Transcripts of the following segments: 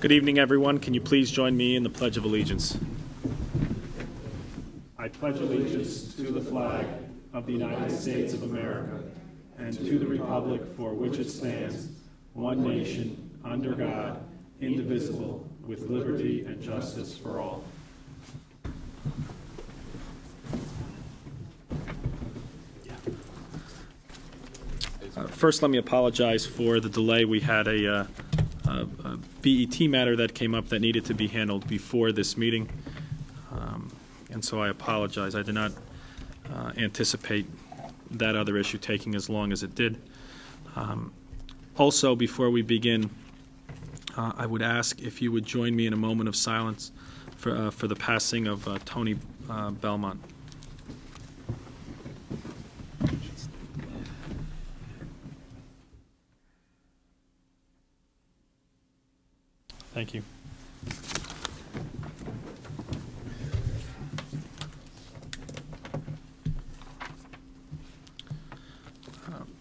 Good evening, everyone. Can you please join me in the Pledge of Allegiance? I pledge allegiance to the flag of the United States of America and to the republic for which it stands, one nation, under God, indivisible, with liberty and justice for all. First, let me apologize for the delay. We had a BET matter that came up that needed to be handled before this meeting, and so I apologize. I did not anticipate that other issue taking as long as it did. Also, before we begin, I would ask if you would join me in a moment of silence for the passing of Tony Belmont. Thank you.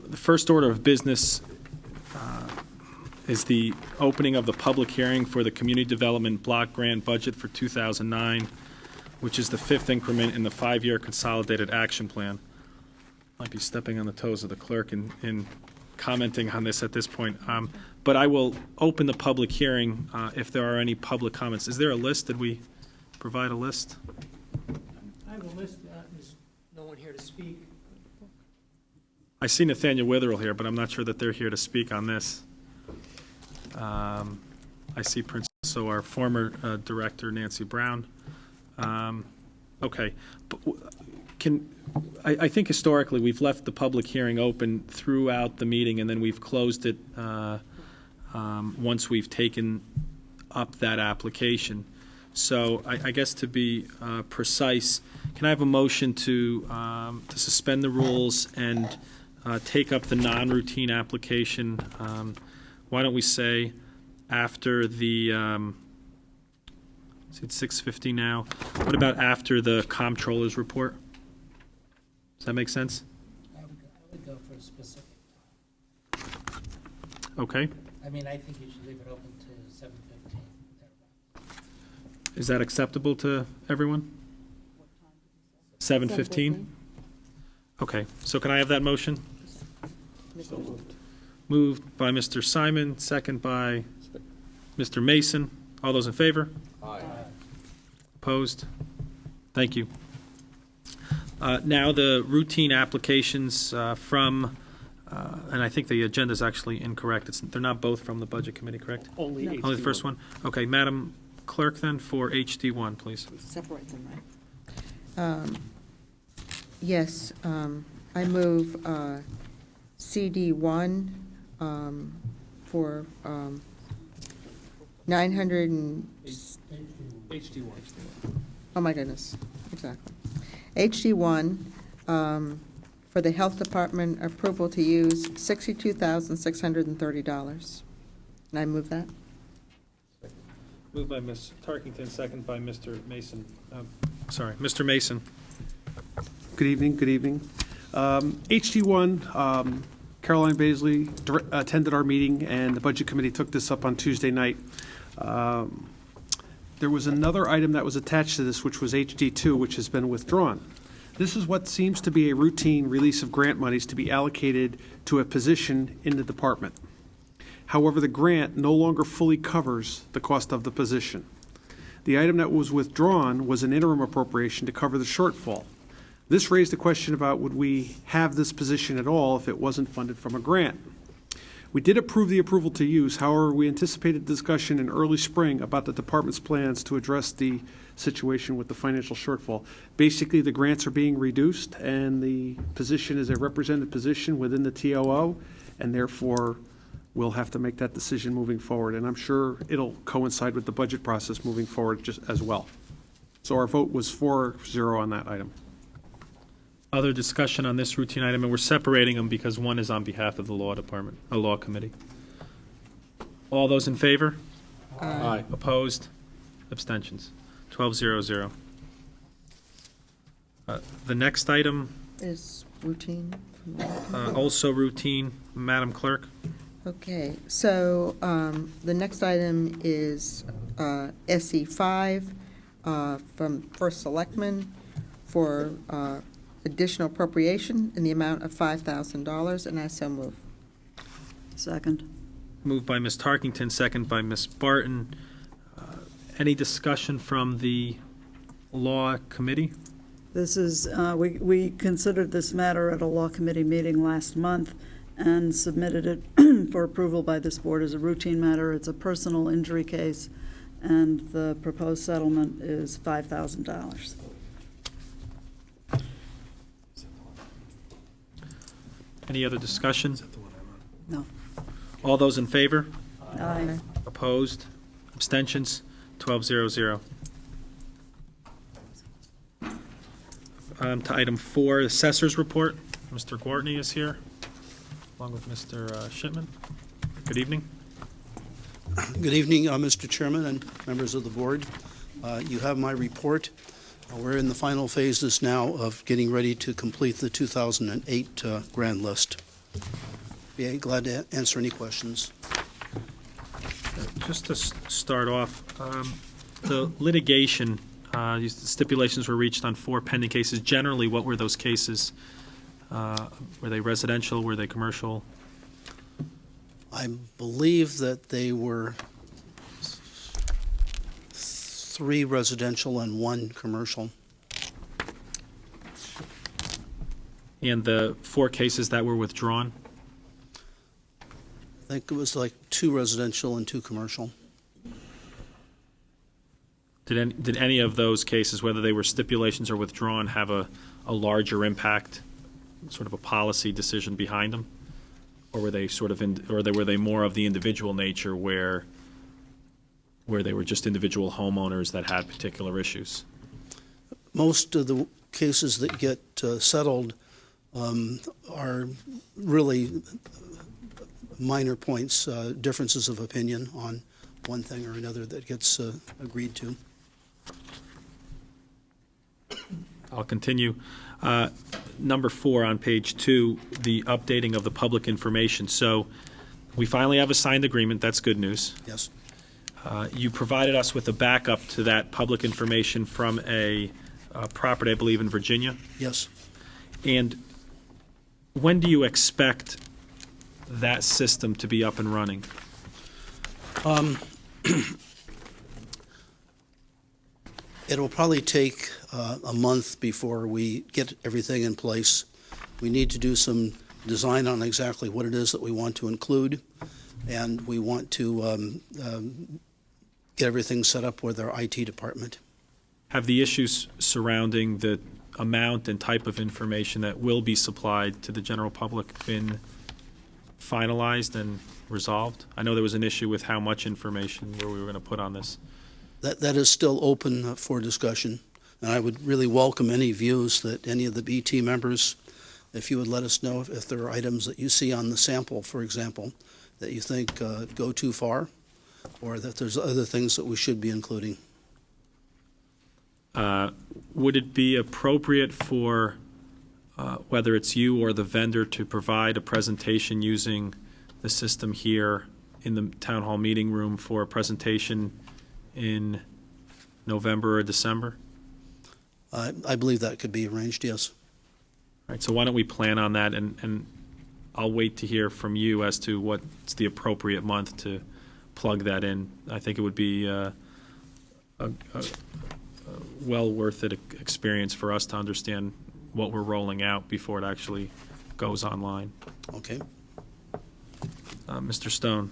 The first order of business is the opening of the public hearing for the Community Development Block Grant Budget for 2009, which is the fifth increment in the 5-year Consolidated Action Plan. Might be stepping on the toes of the clerk in commenting on this at this point. But I will open the public hearing if there are any public comments. Is there a list? Did we provide a list? I have a list. There's no one here to speak. I see Nathaniel Witherell here, but I'm not sure that they're here to speak on this. I see also our former director, Nancy Brown. Okay. I think historically we've left the public hearing open throughout the meeting, and then we've closed it once we've taken up that application. So I guess to be precise, can I have a motion to suspend the rules and take up the non-routine application? Why don't we say after the, it's 6:50 now. What about after the comptroller's report? Does that make sense? I would go for a specific time. Okay. I mean, I think you should leave it open to 7:15. Is that acceptable to everyone? 7:15? Okay. So can I have that motion? So moved. Moved by Mr. Simon, second by Mr. Mason. All those in favor? Aye. Opposed? Thank you. Now the routine applications from, and I think the agenda is actually incorrect. They're not both from the Budget Committee, correct? Only Only the first one? Okay, Madam Clerk, then, for HD1, please. Separate them, right? Yes, I move CD1 for 900 and... HD1. Oh, my goodness, exactly. HD1 for the Health Department approval to use $62,630. And I move that. Moved by Ms. Tarkington, second by Mr. Mason. Mr. Mason. Good evening. Good evening. HD1, Caroline Baisley attended our meeting, and the Budget Committee took this up on Tuesday night. There was another item that was attached to this, which was HD2, which has been withdrawn. This is what seems to be a routine release of grant monies to be allocated to a position in the department. However, the grant no longer fully covers the cost of the position. The item that was withdrawn was an interim appropriation to cover the shortfall. This raised the question about would we have this position at all if it wasn't funded from a grant. We did approve the approval to use. However, we anticipated discussion in early spring about the department's plans to address the situation with the financial shortfall. Basically, the grants are being reduced, and the position is a represented position within the TOO, and therefore we'll have to make that decision moving forward. And I'm sure it'll coincide with the budget process moving forward just as well. So our vote was 4-0 on that item. Other discussion on this routine item, and we're separating them because one is on behalf of the Law Department, a Law Committee. All those in favor? Aye. Opposed? Abstentions? 12-0-0. The next item, Is routine. also routine. Madam Clerk? Okay, so the next item is SE 5 from First Selectman for additional appropriation in the amount of $5,000, and I so move. Second. Moved by Ms. Tarkington, second by Ms. Barton. Any discussion from the Law Committee? This is, we considered this matter at a Law Committee meeting last month and submitted it for approval by this board as a routine matter. It's a personal injury case, and the proposed settlement is $5,000. Any other discussion? No. All those in favor? Aye. Opposed? Abstentions? 12-0-0. To item 4, Assessor's Report. Mr. Gwartney is here, along with Mr. Shipman. Good evening. Good evening, Mr. Chairman and members of the board. You have my report. We're in the final phases now of getting ready to complete the 2008 grand list. Be glad to answer any questions. Just to start off, the litigation, stipulations were reached on 4 pending cases. Generally, what were those cases? Were they residential? Were they commercial? I believe that they were 3 residential and 1 commercial. And the 4 cases that were withdrawn? I think it was like 2 residential and 2 commercial. Did any of those cases, whether they were stipulations or withdrawn, have a larger impact, sort of a policy decision behind them? Or were they sort of, were they more of the individual nature where they were just individual homeowners that had particular issues? Most of the cases that get settled are really minor points, differences of opinion on one thing or another that gets agreed to. I'll continue. Number 4 on page 2, the updating of the public information. So we finally have a signed agreement. That's good news. Yes. You provided us with a backup to that public information from a property, I believe, in Virginia. Yes. And when do you expect that system to be up and running? It'll probably take a month before we get everything in place. We need to do some design on exactly what it is that we want to include, and we want to get everything set up with our IT department. Have the issues surrounding the amount and type of information that will be supplied to the general public been finalized and resolved? I know there was an issue with how much information where we were going to put on this. That is still open for discussion, and I would really welcome any views that any of the BT members, if you would let us know if there are items that you see on the sample, for example, that you think go too far, or that there's other things that we should be including. Would it be appropriate for whether it's you or the vendor to provide a presentation using the system here in the town hall meeting room for a presentation in November or December? I believe that could be arranged, yes. All right, so why don't we plan on that, and I'll wait to hear from you as to what's the appropriate month to plug that in. I think it would be a well worth it experience for us to understand what we're rolling out before it actually goes online. Okay. Mr. Stone.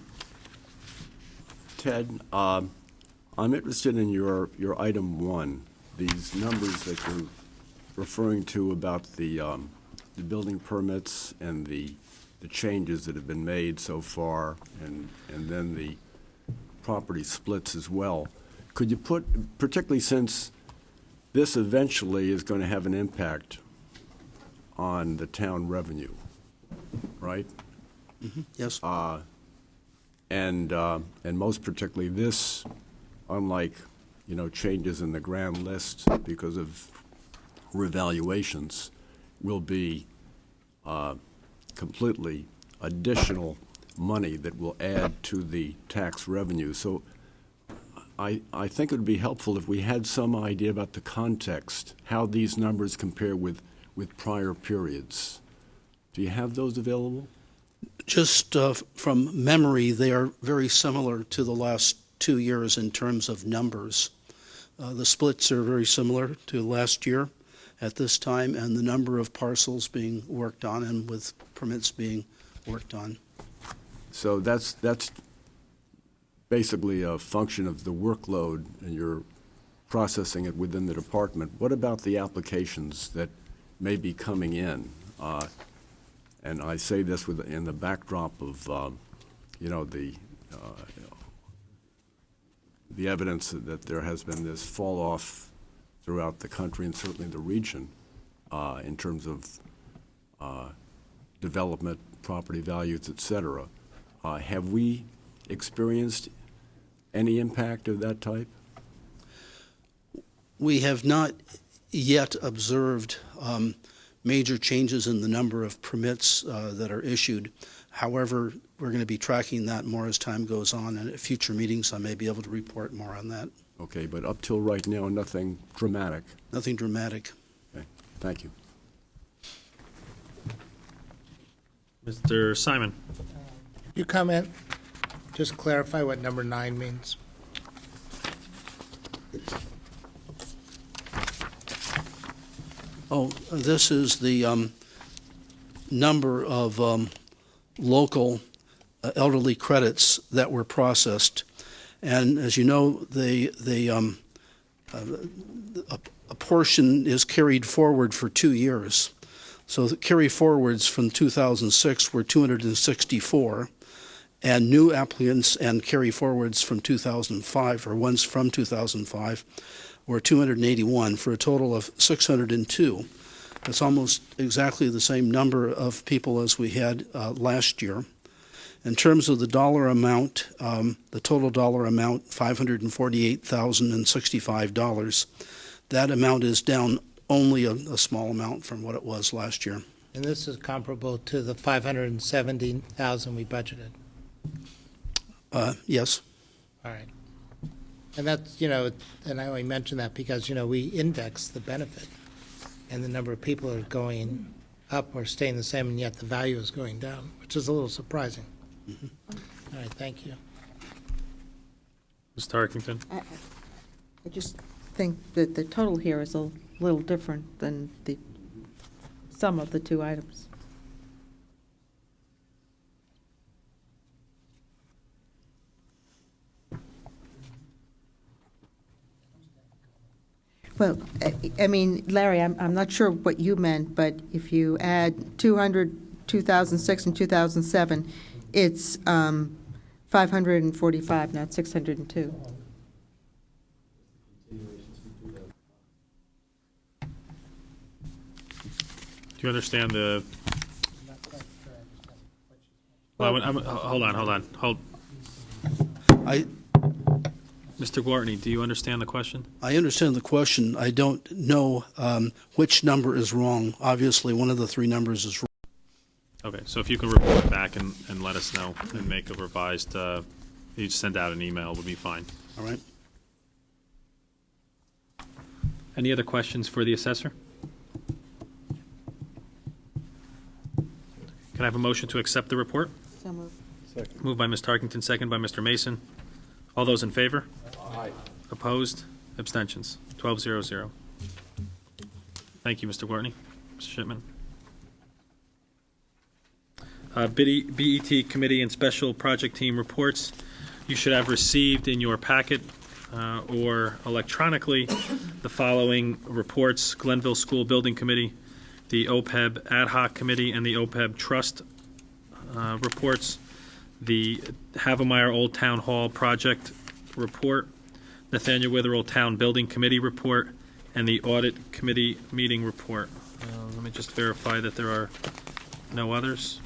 Ted, I'm interested in your item 1, these numbers that you're referring to about the building permits and the changes that have been made so far, and then the property splits as well. Could you put, particularly since this eventually is going to have an impact on the town revenue, right? Mm-hmm. Yes. And most particularly this, unlike, changes in the grand list because of revaluations, will be completely additional money that will add to the tax revenue. So I think it would be helpful if we had some idea about the context, how these numbers compare with prior periods. Do you have those available? Just from memory, they are very similar to the last 2 years in terms of numbers. The splits are very similar to last year at this time, and the number of parcels being worked on and with permits being worked on. So that's basically a function of the workload, and you're processing it within the department. What about the applications that may be coming in? And I say this in the backdrop of, the evidence that there has been this fall off throughout the country and certainly the region in terms of development, property values, et cetera. Have we experienced any impact of that type? We have not yet observed major changes in the number of permits that are issued. However, we're going to be tracking that more as time goes on, and at future meetings I may be able to report more on that. Okay, but up till right now, nothing dramatic. Nothing dramatic. Okay, thank you. Mr. Simon? You comment, just clarify what number 9 means. Oh, this is the number of local elderly credits that were processed. And as you know, a portion is carried forward for 2 years. So the carry forwards from 2006 were 264, and new applicants and carry forwards from 2005, or ones from 2005, were 281, for a total of 602. That's almost exactly the same number of people as we had last year. In terms of the dollar amount, the total dollar amount, $548,065. That amount is down only a small amount from what it was last year. And this is comparable to the 570,000 we budgeted. Yes. All right. And that's, and I only mention that because, we index the benefit, and the number of people are going up or staying the same, and yet the value is going down, which is a little surprising. Mm-hmm. All right, thank you. Mr. Tarkington? I just think that the total here is a little different than the sum of the two items. Well, I mean, Larry, I'm not sure what you meant, but if you add 200, 2006 and 2007, it's 545, not 602. Do you understand the, well, hold on. Mr. Gwartney, do you understand the question? I understand the question. I don't know which number is wrong. Obviously, one of the three numbers is wrong. Okay, so if you can report back and let us know and make a revised, you just send out an email, would be fine. All right. Any other questions for the assessor? Can I have a motion to accept the report? So moved. Moved by Ms. Tarkington, second by Mr. Mason. All those in favor? Aye. Opposed? Abstentions? 12-0-0. Thank you, Mr. Gwartney. Mr. Shipman. BET Committee and Special Project Team reports. You should have received in your packet or electronically the following reports: Glenville School Building Committee, the OPEB Ad Hoc Committee, and the OPEB Trust reports, the Havemeyer Old Town Hall Project report, Nathaniel Witherell Town Building Committee report, and the Audit Committee meeting report. Let me just verify that there are no others.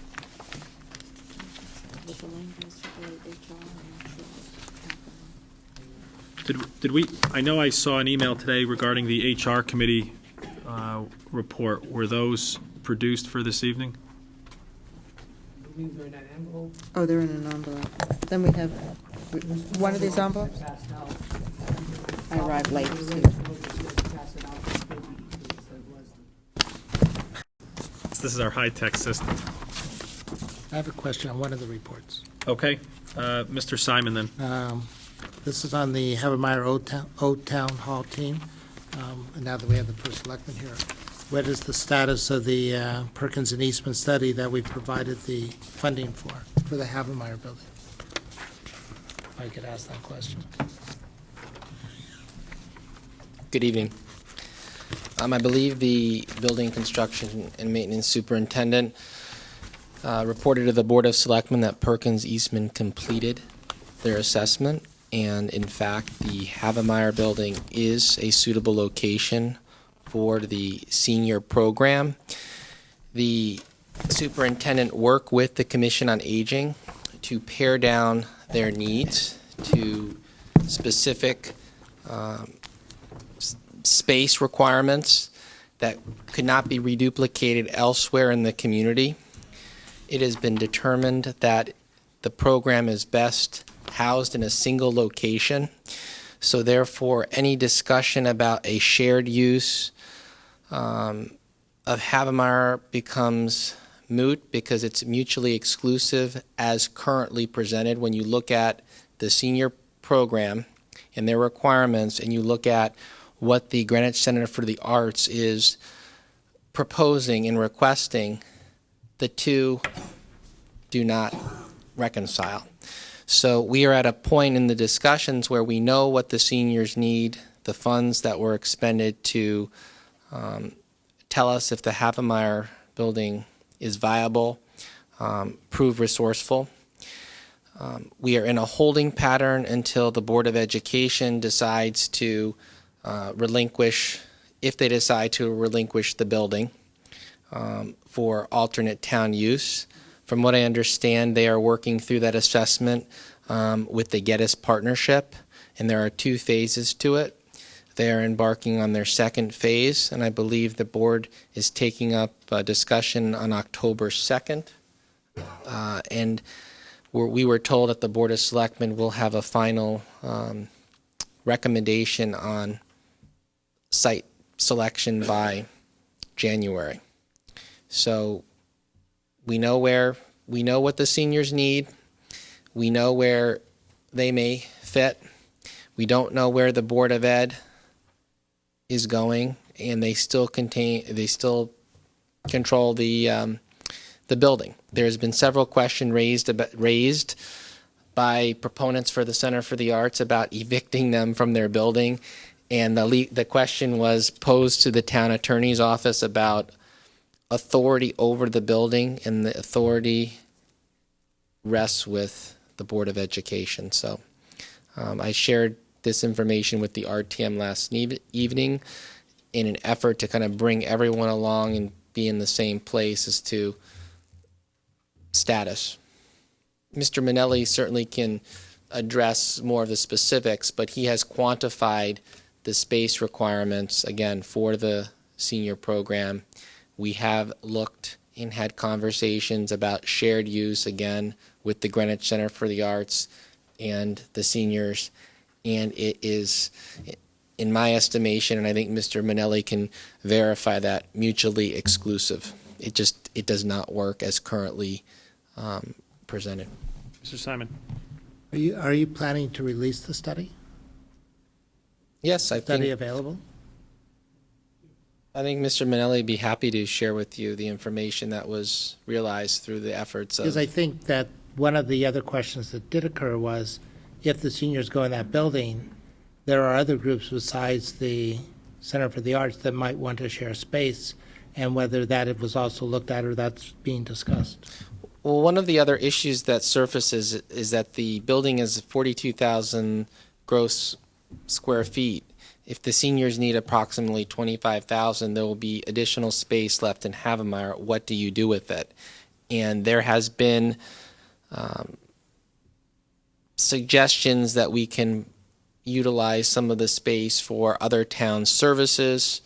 Did we, I know I saw an email today regarding the HR committee report. Were those produced for this evening? These are in an envelope. Oh, they're in an envelope. Then we have one of these envelopes? Passed out. I arrived late, Pass so- it out. This is our high-tech system. I have a question on one of the reports. Okay, Mr. Simon then. This is on the Havemeyer Old Town Hall team. And now that we have the first selectman here, what is the status of the Perkins and Eastman study that we provided the funding for the Havemeyer building? If I could ask that question. Good evening. I believe the building construction and maintenance superintendent reported to the Board of Selectmen that Perkins Eastman completed their assessment, and in fact, the Havemeyer building is a suitable location for the senior program. The superintendent worked with the Commission on Aging to pare down their needs to specific space requirements that could not be reduplicated elsewhere in the community. It has been determined that the program is best housed in a single location. So therefore, any discussion about a shared use of Havemeyer becomes moot because it's mutually exclusive as currently presented. When you look at the senior program and their requirements, and you look at what the Greenwich Center for the Arts is proposing and requesting, the two do not reconcile. So we are at a point in the discussions where we know what the seniors need, the funds that were expended to tell us if the Havemeyer building is viable, prove resourceful. We are in a holding pattern until the Board of Education decides to relinquish, if they decide to relinquish the building for alternate town use. From what I understand, they are working through that assessment with the Geddes Partnership, and there are 2 phases to it. They are embarking on their second phase, and I believe the board is taking up a discussion on October 2nd. And we were told that the Board of Selectmen will have a final recommendation on site selection by January. So we know what the seniors need. We know where they may fit. We don't know where the Board of Ed is going, and they still control the building. There's been several questions raised by proponents for the Center for the Arts about evicting them from their building, and the question was posed to the town attorney's office about authority over the building, and the authority rests with the Board of Education. So I shared this information with the RTM last evening in an effort to kind of bring everyone along and be in the same place as to status. Mr. Minnelli certainly can address more of the specifics, but he has quantified the space requirements, again, for the senior program. We have looked and had conversations about shared use, again, with the Greenwich Center for the Arts and the seniors, and it is, in my estimation, and I think Mr. Minnelli can verify that, mutually exclusive. It does not work as currently presented. Mr. Simon. Are you planning to release the study? Yes, I Study think available? Mr. Minnelli would be happy to share with you the information that was realized through the efforts of. Because I think that one of the other questions that did occur was, if the seniors go in that building, there are other groups besides the Center for the Arts that might want to share space, and whether that it was also looked at or that's being discussed. Well, one of the other issues that surfaces is that the building is 42,000 gross square feet. If the seniors need approximately 25,000, there will be additional space left in Havemeyer. What do you do with it? And there has been suggestions that we can utilize some of the space for other town services.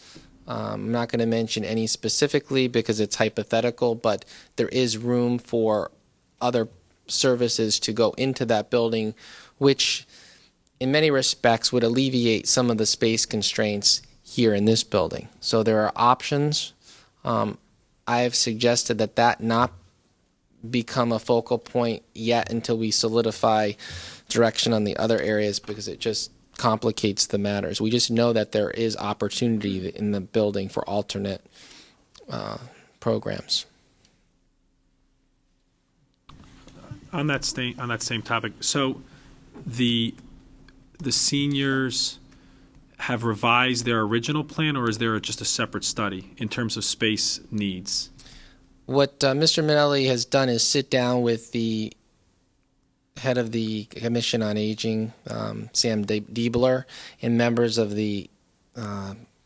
I'm not going to mention any specifically because it's hypothetical, but there is room for other services to go into that building, which in many respects would alleviate some of the space constraints here in this building. So there are options. I've suggested that that not become a focal point yet until we solidify direction on the other areas, because it just complicates the matters. We just know that there is opportunity in the building for alternate programs. On that same topic, so the seniors have revised their original plan, or is there just a separate study in terms of space needs? What Mr. Minelli has done is sit down with the head of the Commission on Aging, Sam Diebler, and members of the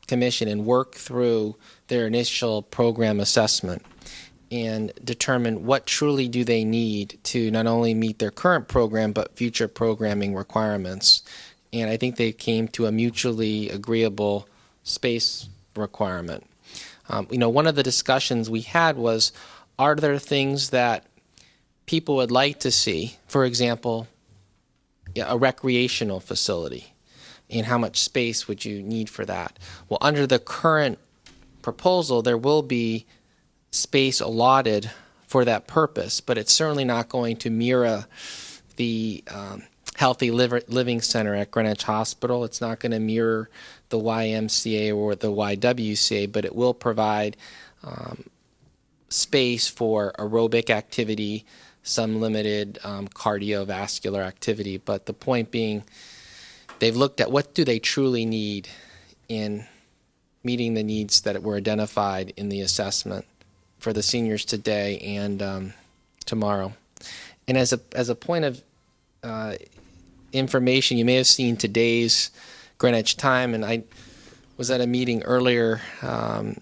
commission, and work through their initial program assessment and determine what truly do they need to not only meet their current program but future programming requirements. And I think they came to a mutually agreeable space requirement. One of the discussions we had was, are there things that people would like to see? For example, a recreational facility, and how much space would you need for that? Well, under the current proposal, there will be space allotted for that purpose, but it's certainly not going to mirror the Healthy Living Center at Greenwich Hospital. It's not going to mirror the YMCA or the YWCA, but it will provide space for aerobic activity, some limited cardiovascular activity. But the point being, they've looked at what do they truly need in meeting the needs that were identified in the assessment for the seniors today and tomorrow. And as a point of information, you may have seen today's Greenwich Time, and I was at a meeting earlier, and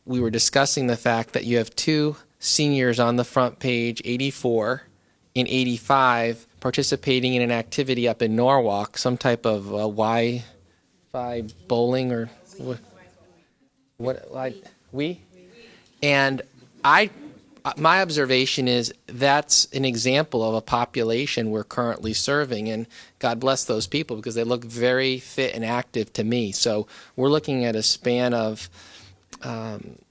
we were discussing the fact that you have two seniors on the front page, 84 and 85, participating in an activity up in Norwalk, some type of Wi-Fi bowling or and my observation is that's an example of a population we're currently serving, and God bless those people because they look very fit and active to me. So we're looking at a span of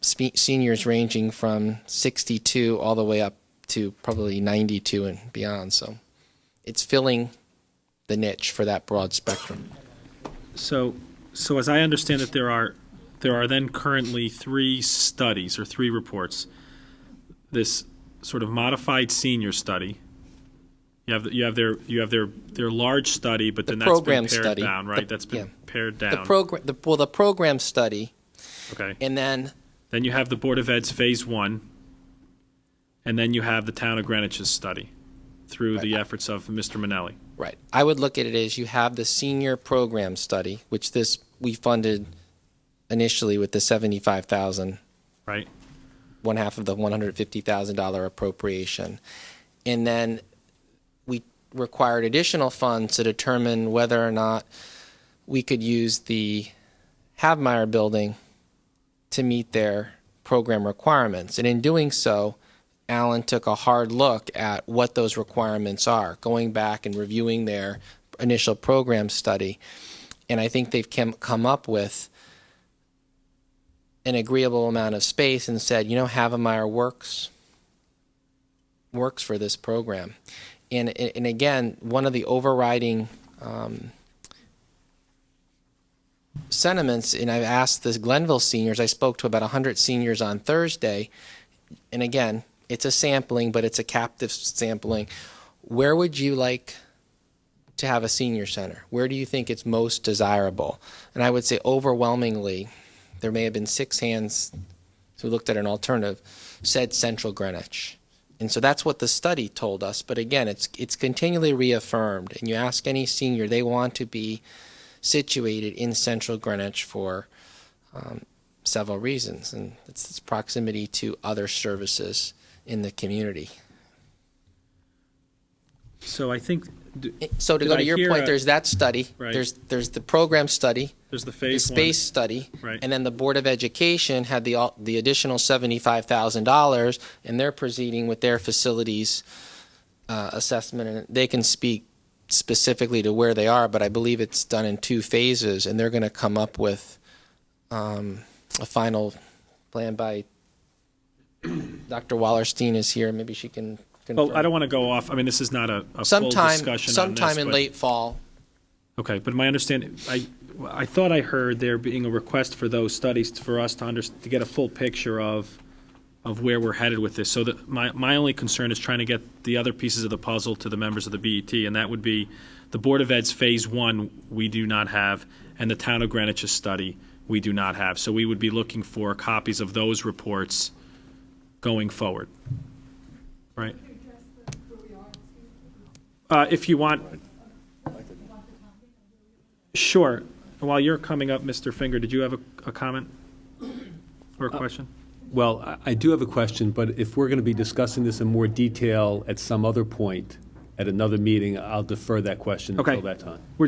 seniors ranging from 62 all the way up to probably 92 and beyond. So it's filling the niche for that broad spectrum. So as I understand it, there are then currently three studies or three reports. This sort of modified senior study. You have their large study, but then that's been pared down, right? That's been pared down. The program study. Okay. And then you have the Board of Ed's Phase 1, and then you have the Town of Greenwich's study through the efforts of Mr. Minelli. Right. I would look at it as you have the senior program study, which we funded initially with the $75,000. Right. One half of the $150,000 appropriation. And then we required additional funds to determine whether or not we could use the Havmeyer building to meet their program requirements. And in doing so, Alan took a hard look at what those requirements are, going back and reviewing their initial program study. And I think they've come up with an agreeable amount of space and said, Havmeyer works for this program. And again, one of the overriding sentiments, and I've asked the Glenville seniors, I spoke to about 100 seniors on Thursday, and again, it's a sampling, but it's a captive sampling. Where would you like to have a senior center? Where do you think it's most desirable? And I would say overwhelmingly, there may have been 6 hands who looked at an alternative, said Central Greenwich. And so that's what the study told us. But again, it's continually reaffirmed. And you ask any senior, they want to be situated in Central Greenwich for several reasons. And it's its proximity to other services in the community. So I think, So to Did go I to your hear point, a- there's that study. Right. There's the program study. there's the The phase one. space study. Right. And then the Board of Education had the additional $75,000, and they're proceeding with their facilities assessment, and they can speak specifically to where they are, but I believe it's done in 2 phases, and they're going to come up with a final plan by Dr. Wallerstein is here. Maybe she can confirm. Well, I don't want to go off, I mean, this is not a full Sometime, discussion on this. sometime in but- late fall. Okay, but my understanding, I thought I heard there being a request for those studies for us to get a full picture of where we're headed with this. So that my only concern is trying to get the other pieces of the puzzle to the members of the BET, and that would be the Board of Ed's Phase 1 we do not have, and the Town of Greenwich's study we do not have. So we would be looking for copies of those reports going forward. Right? If you want. Sure. While you're coming up, Mr. Finger, did you have a comment or a question? Well, I do have a question, but if we're going to be discussing this in more detail at some other point, at another meeting, I'll defer that question Okay. until that time. I'm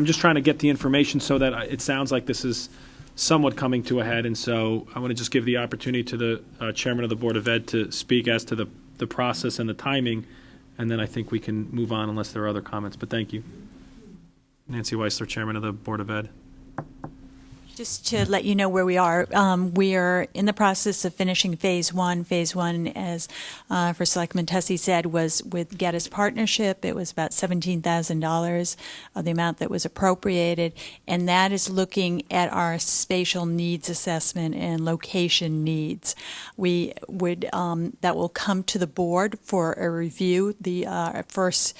just trying to get the information so that it sounds like this is somewhat coming to a head, and so I want to just give the opportunity to the chairman of the Board of Ed to speak as to the process and the timing, and then I think we can move on unless there are other comments, but thank you. Nancy Weissler, chairman of the Board of Ed. Just to let you know where we are in the process of finishing Phase 1. Phase 1, as First Selectman Tessie said, was with Geddes Partnership. It was about $17,000 of the amount that was appropriated, and that is looking at our spatial needs assessment and location needs. We would that will come to the board for a review. The first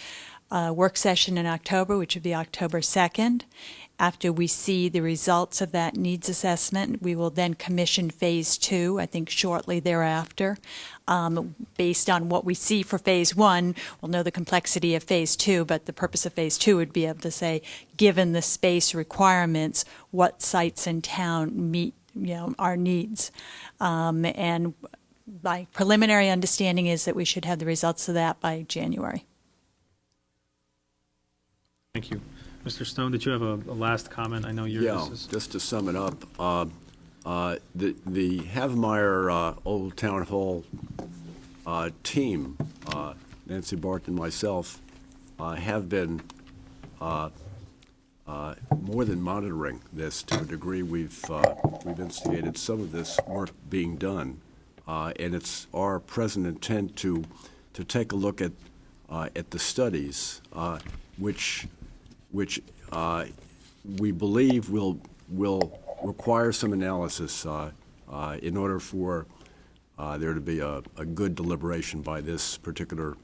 work session in October, which would be October 2nd. After we see the results of that needs assessment, we will then commission Phase 2, I think shortly thereafter. Based on what we see for Phase 1, we'll know the complexity of Phase 2, but the purpose of Phase 2 would be able to say, given the space requirements, what sites in town meet our needs. And my preliminary understanding is that we should have the results of that by January. Thank you. Mr. Stone, did you have a last comment? I know you're. Yeah, just to sum it up, the Havemeyer Old Town Hall team, Nancy Barton and myself, have been more than monitoring this to a degree. We've instigated some of this work being done, and it's our present intent to take a look at the studies, which we believe will require some analysis in order for there to be a good deliberation by this particular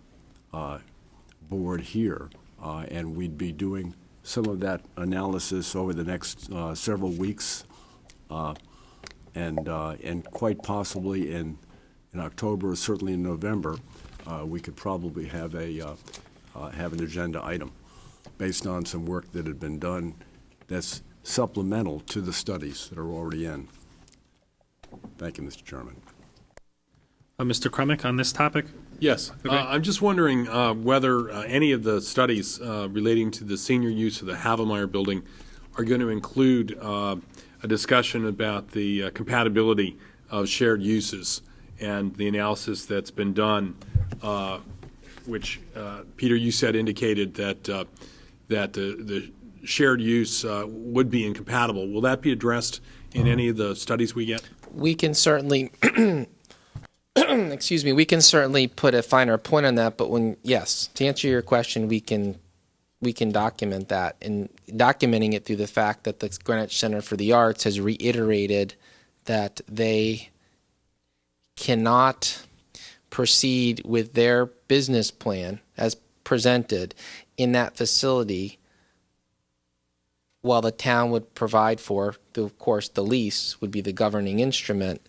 board here. And we'd be doing some of that analysis over the next several weeks, and quite possibly in October, or certainly in November, we could probably have an agenda item based on some work that had been done that's supplemental to the studies that are already in. Thank you, Mr. Chairman. Mr. Krummick, on this topic? Yes. Okay. I'm just wondering whether any of the studies relating to the senior use of the Havemeyer building are going to include a discussion about the compatibility of shared uses and the analysis that's been done, which, Peter, you said indicated that the shared use would be incompatible. Will that be addressed in any of the studies we get? We can certainly, excuse me, we can certainly put a finer point on that, but yes, to answer your question, we can document that, and documenting it through the fact that the Greenwich Center for the Arts has reiterated that they cannot proceed with their business plan as presented in that facility while the town would provide for, of course, the lease would be the governing instrument,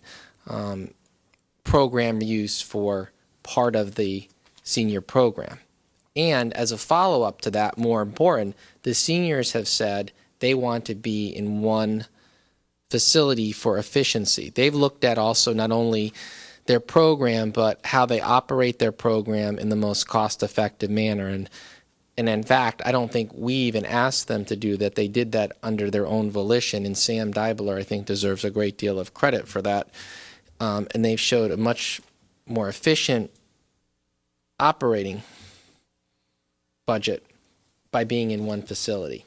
program use for part of the senior program. And as a follow-up to that, more important, the seniors have said they want to be in one facility for efficiency. They've looked at also not only their program, but how they operate their program in the most cost-effective manner. And in fact, I don't think we even asked them to do that. They did that under their own volition, and Sam Dibler, I think, deserves a great deal of credit for that. And they've showed a much more efficient operating budget by being in one facility.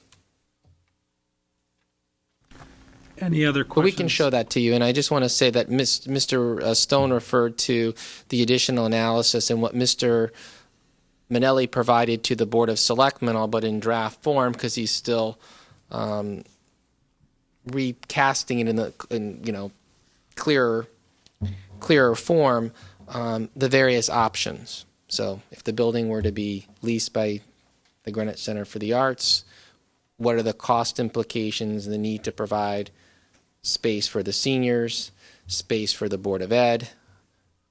Any other questions? But we can show that to you, and I just want to say that Mr. Stone referred to the additional analysis and what Mr. Manelli provided to the Board of Selectmen, all but in draft form, because he's still recasting it in clearer form, the various options. So if the building were to be leased by the Greenwich Center for the Arts, what are the cost implications and the need to provide space for the seniors, space for the Board of Ed,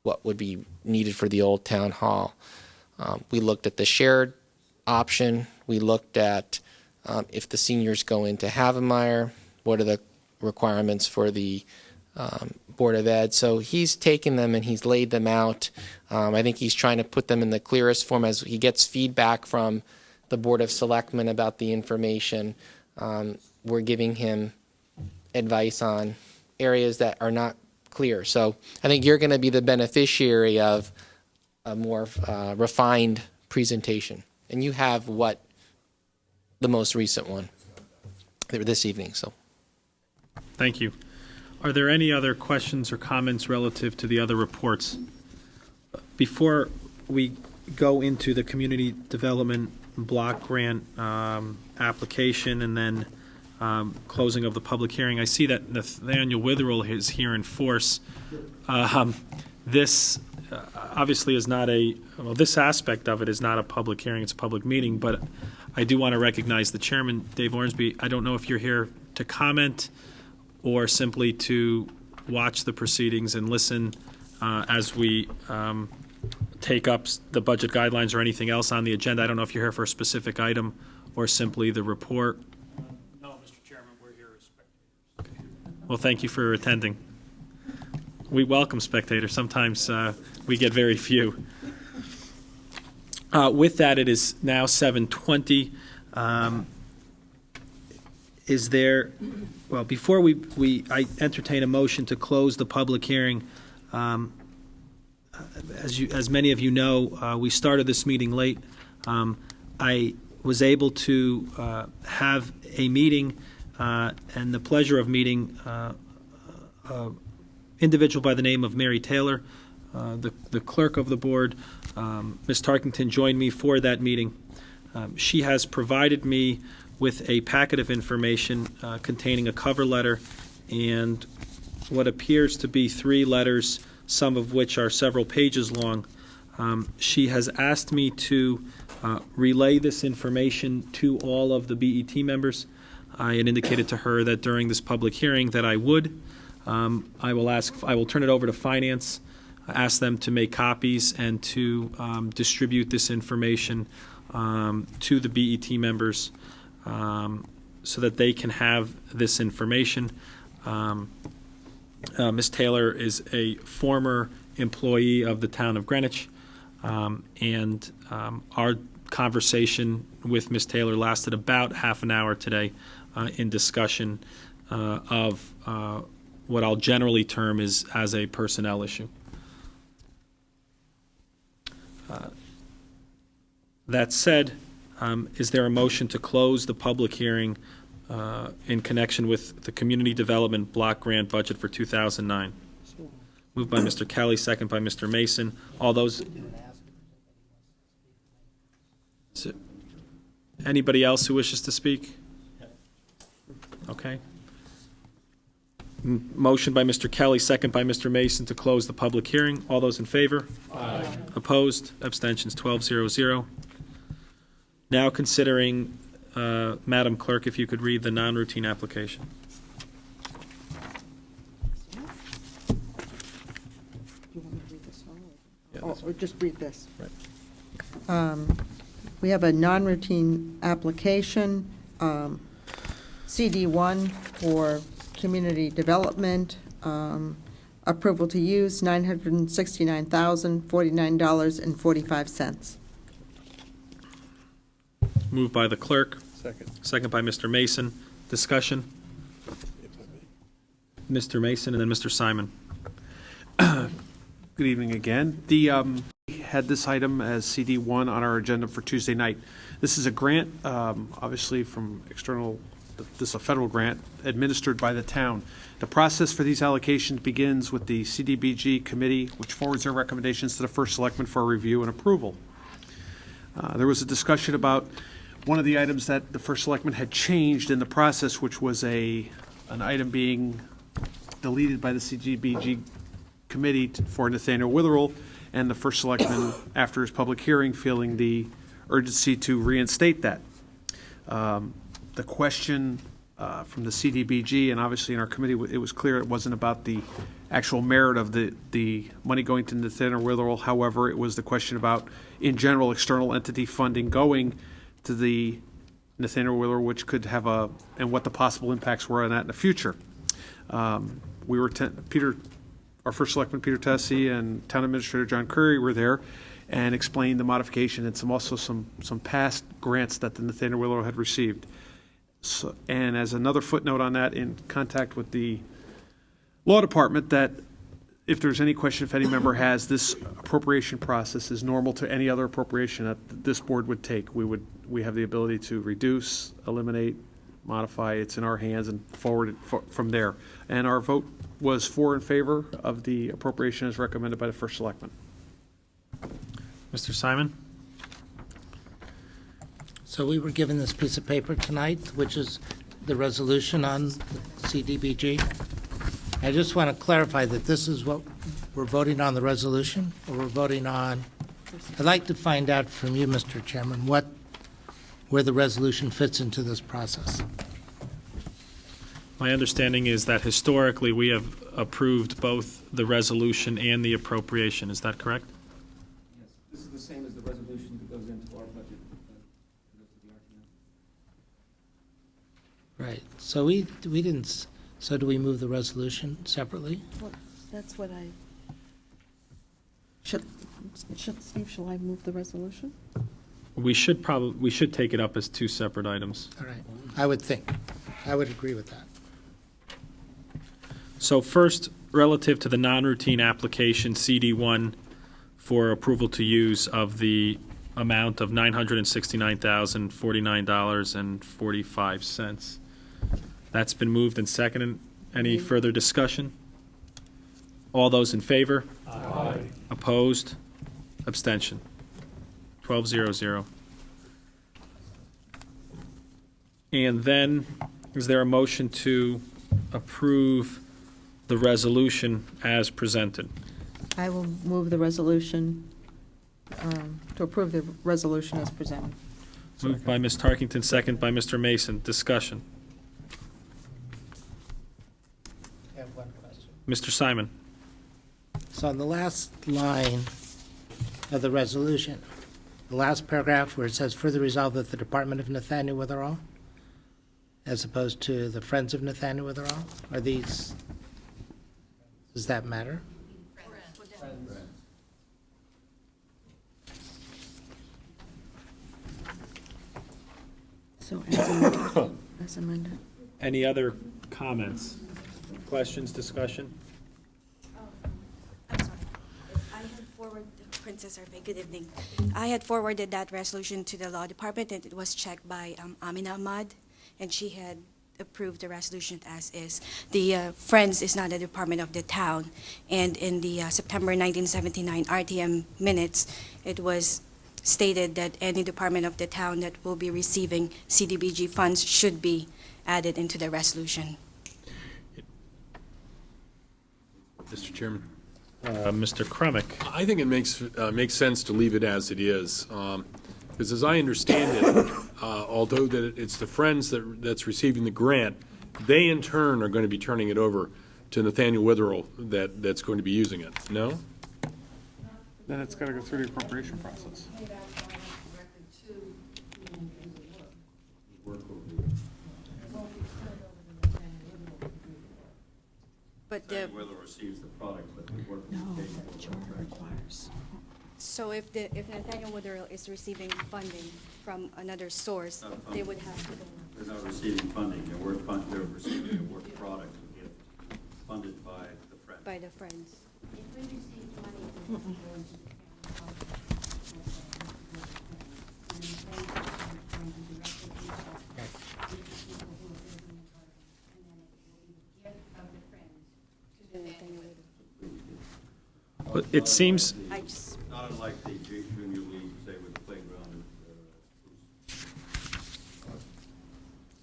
what would be needed for the old town hall. We looked at the shared option. We looked at if the seniors go into Havemeyer, what are the requirements for the Board of Ed. So he's taken them and he's laid them out. I think he's trying to put them in the clearest form as he gets feedback from the Board of Selectmen about the information. We're giving him advice on areas that are not clear. So I think you're going to be the beneficiary of a more refined presentation. And you have the most recent one this evening. So Thank you. Are there any other questions or comments relative to the other reports? Before we go into the community development block grant application and then closing of the public hearing, I see that Nathaniel Witherell is here in force. This obviously is not this aspect of it is not a public hearing, it's a public meeting, but I do want to recognize the chairman, Dave Ormsby. I don't know if you're here to comment or simply to watch the proceedings and listen as we take up the budget guidelines or anything else on the agenda. I don't know if you're here for a specific item or simply the report. No, Mr. Chairman, we're here as spectators. Okay. Well, thank you for attending. We welcome spectators. Sometimes we get very few. With that, it is now 7:20. Is there, well, before I entertain a motion to close the public hearing, as many of you know, we started this meeting late. I was able to have a meeting and the pleasure of meeting individual by the name of Mary Taylor, the clerk of the board. Ms. Tarkington joined me for that meeting. She has provided me with a packet of information containing a cover letter and what appears to be 3 letters, some of which are several pages long. She has asked me to relay this information to all of the BET members. I had indicated to her that during this public hearing that I would. I will turn it over to Finance, ask them to make copies and to distribute this information to the BET members so that they can have this information. Ms. Taylor is a former employee of the town of Greenwich, and our conversation with Ms. Taylor lasted about half an hour today in discussion of what I'll generally term as a personnel issue. That said, is there a motion to close the public hearing in connection with the Community Development Block Grant budget for 2009? Moved by Mr. Kelly, second by Mr. Mason. All those. Anybody else who wishes to speak? Okay. Motion by Mr. Kelly, second by Mr. Mason to close the public hearing. All those in favor? Aye. Opposed? Abstentions 12-0-0. Now considering, Madam Clerk, if you could read the non-routine application. Do you want me to read this all? Or just read this? Right. We have a non-routine application, CD1 for community development, approval to use $969,049.45. Moved by the clerk, Second. second by Mr. Mason. Discussion? Mr. Mason and then Mr. Simon. Good evening again. We had this item as CD1 on our agenda for Tuesday night. This is a grant, obviously from external, this is a federal grant administered by the town. The process for these allocations begins with the CDBG committee, which forwards their recommendations to the first selectman for review and approval. There was a discussion about one of the items that the first selectman had changed in the process, which was an item being deleted by the CDBG committee for Nathaniel Witherell, and the first selectman, after his public hearing, feeling the urgency to reinstate that. The question from the CDBG, and obviously in our committee, it was clear it wasn't about the actual merit of the money going to Nathaniel Witherell. However, it was the question about, in general, external entity funding going to the Nathaniel Witherell, which could have and what the possible impacts were on that in the future. Our first selectman, Peter Tessie, and Town Administrator John Curry were there and explained the modification and some past grants that the Nathaniel Witherell had received. So, and as another footnote on that, in contact with the law department, that if there's any question, if any member has, this appropriation process is normal to any other appropriation that this board would take. We have the ability to reduce, eliminate, modify. It's in our hands and forward it from there. And our vote was 4 in favor of the appropriation as recommended by the first selectman. Mr. Simon? So we were given this piece of paper tonight, which is the resolution on the CDBG. I just want to clarify that this is what we're voting on, the resolution, or we're voting on, I'd like to find out from you, Mr. Chairman, where the resolution fits into this process. My understanding is that historically, we have approved both the resolution and the appropriation. Is that correct? Yes, this is the same as the resolution that goes into our budget. Right. So we didn't, so do we move the resolution separately? Well, that's what I, Steve, shall I move the resolution? We should take it up as two separate items. All right. I would think. I would agree with that. So first, relative to the non-routine application, CD1, for approval to use of the amount of $969,049.45. That's been moved and seconded. Any further discussion? All those in favor? Aye. Opposed? Abstention? 12-0-0. And then, is there a motion to approve the resolution as presented? I will move the resolution, to approve the resolution as presented. Moved by Ms. Tarkington, second by Mr. Mason. Discussion. I have one question. Mr. Simon? So on the last line of the resolution, the last paragraph where it says further resolve that the Department of Nathaniel Witherell, as opposed to the Friends of Nathaniel Witherell, are these, does that matter? So as amended. As amended. Any other comments, questions, discussion? I'm sorry. I had forwarded, Princess Arve, good evening. I had forwarded that resolution to the law department, and it was checked by Amina Ahmad, and she had approved the resolution as is. The Friends is not a department of the town, and in the September 1979 RTM minutes, it was stated that any department of the town that will be receiving CDBG funds should be added into the resolution. Mr. Chairman? Mr. Kremick? I think it makes sense to leave it as it is. Because as I understand it, although that it's the Friends that's receiving the grant, they in turn are going to be turning it over to Nathaniel Witherell that's going to be using it. No? Then it's got to go through the appropriation process. But the, Whether receives the product, but the work. so if Nathaniel Woodrow is receiving funding from another source, they would have to. They're not receiving funding, they're receiving a work product, a gift, funded by the Friends. By the Friends. But it seems, I just, Not unlike the junior league, say with the playground.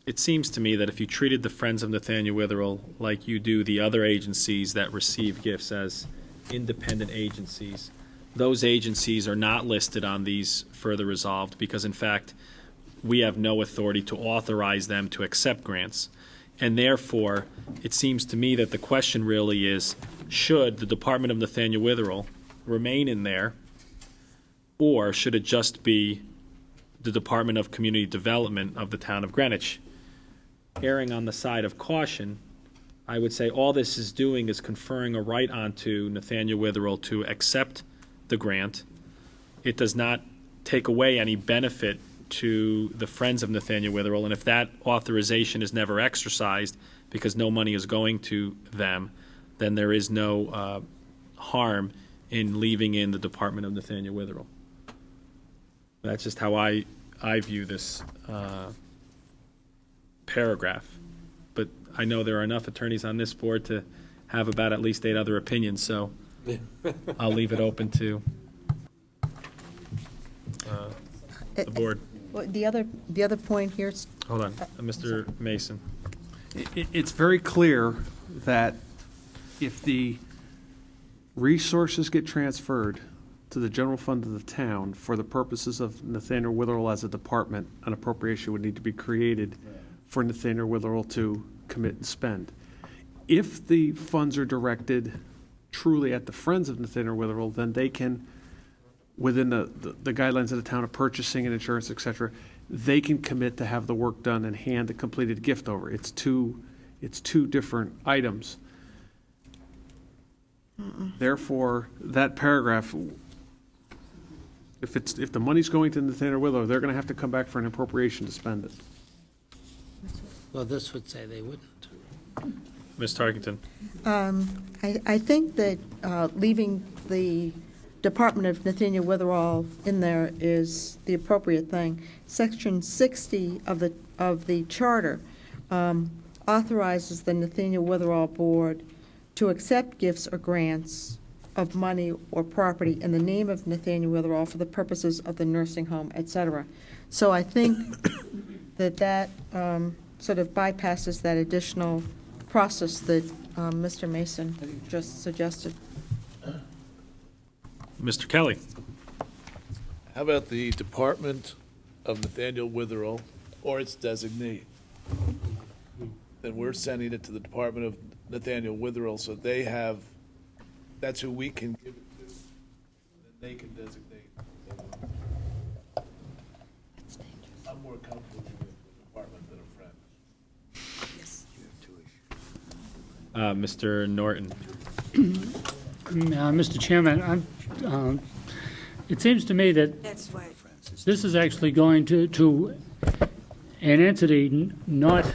it seems to me that if you treated the Friends of Nathaniel Witherell like you do the other agencies that receive gifts as independent agencies, those agencies are not listed on these further resolved because, in fact, we have no authority to authorize them to accept grants. And therefore, it seems to me that the question really is, should the Department of Nathaniel Witherell remain in there, or should it just be the Department of Community Development of the town of Greenwich? Erring on the side of caution, I would say all this is doing is conferring a right onto Nathaniel Witherell to accept the grant. It does not take away any benefit to the Friends of Nathaniel Witherell, and if that authorization is never exercised because no money is going to them, then there is no harm in leaving in the Department of Nathaniel Witherell. That's just how I view this paragraph. But I know there are enough attorneys on this board to have about at least 8 other opinions, so I'll leave it open to the board. Well, the other point here is, Hold on, Mr. Mason. It's very clear that if the resources get transferred to the general fund of the town for the purposes of Nathaniel Witherell as a department, an appropriation would need to be created for Nathaniel Witherell to commit and spend. If the funds are directed truly at the Friends of Nathaniel Witherell, then they can, within the guidelines of the town of purchasing and insurance, et cetera, they can commit to have the work done and hand the completed gift over. It's two different items. Therefore, that paragraph, if the money's going to Nathaniel Witherell, they're going to have to come back for an appropriation to spend it. Well, this would say they wouldn't. Ms. Tarkington. I think that leaving the Department of Nathaniel Witherell in there is the appropriate thing. Section 60 of the charter authorizes the Nathaniel Witherell Board to accept gifts or grants of money or property in the name of Nathaniel Witherell for the purposes of the nursing home, et cetera. So I think that sort of bypasses that additional process that Mr. Mason just suggested. Mr. Kelly. How about the Department of Nathaniel Witherell or its designee? Then we're sending it to the Department of Nathaniel Witherell, so they have, that's who we can give it to, and then they can designate. I'm more comfortable with the department than a friend. yes. Mr. Norton. Mr. Chairman, it seems to me that That's why. this is actually going to an entity, not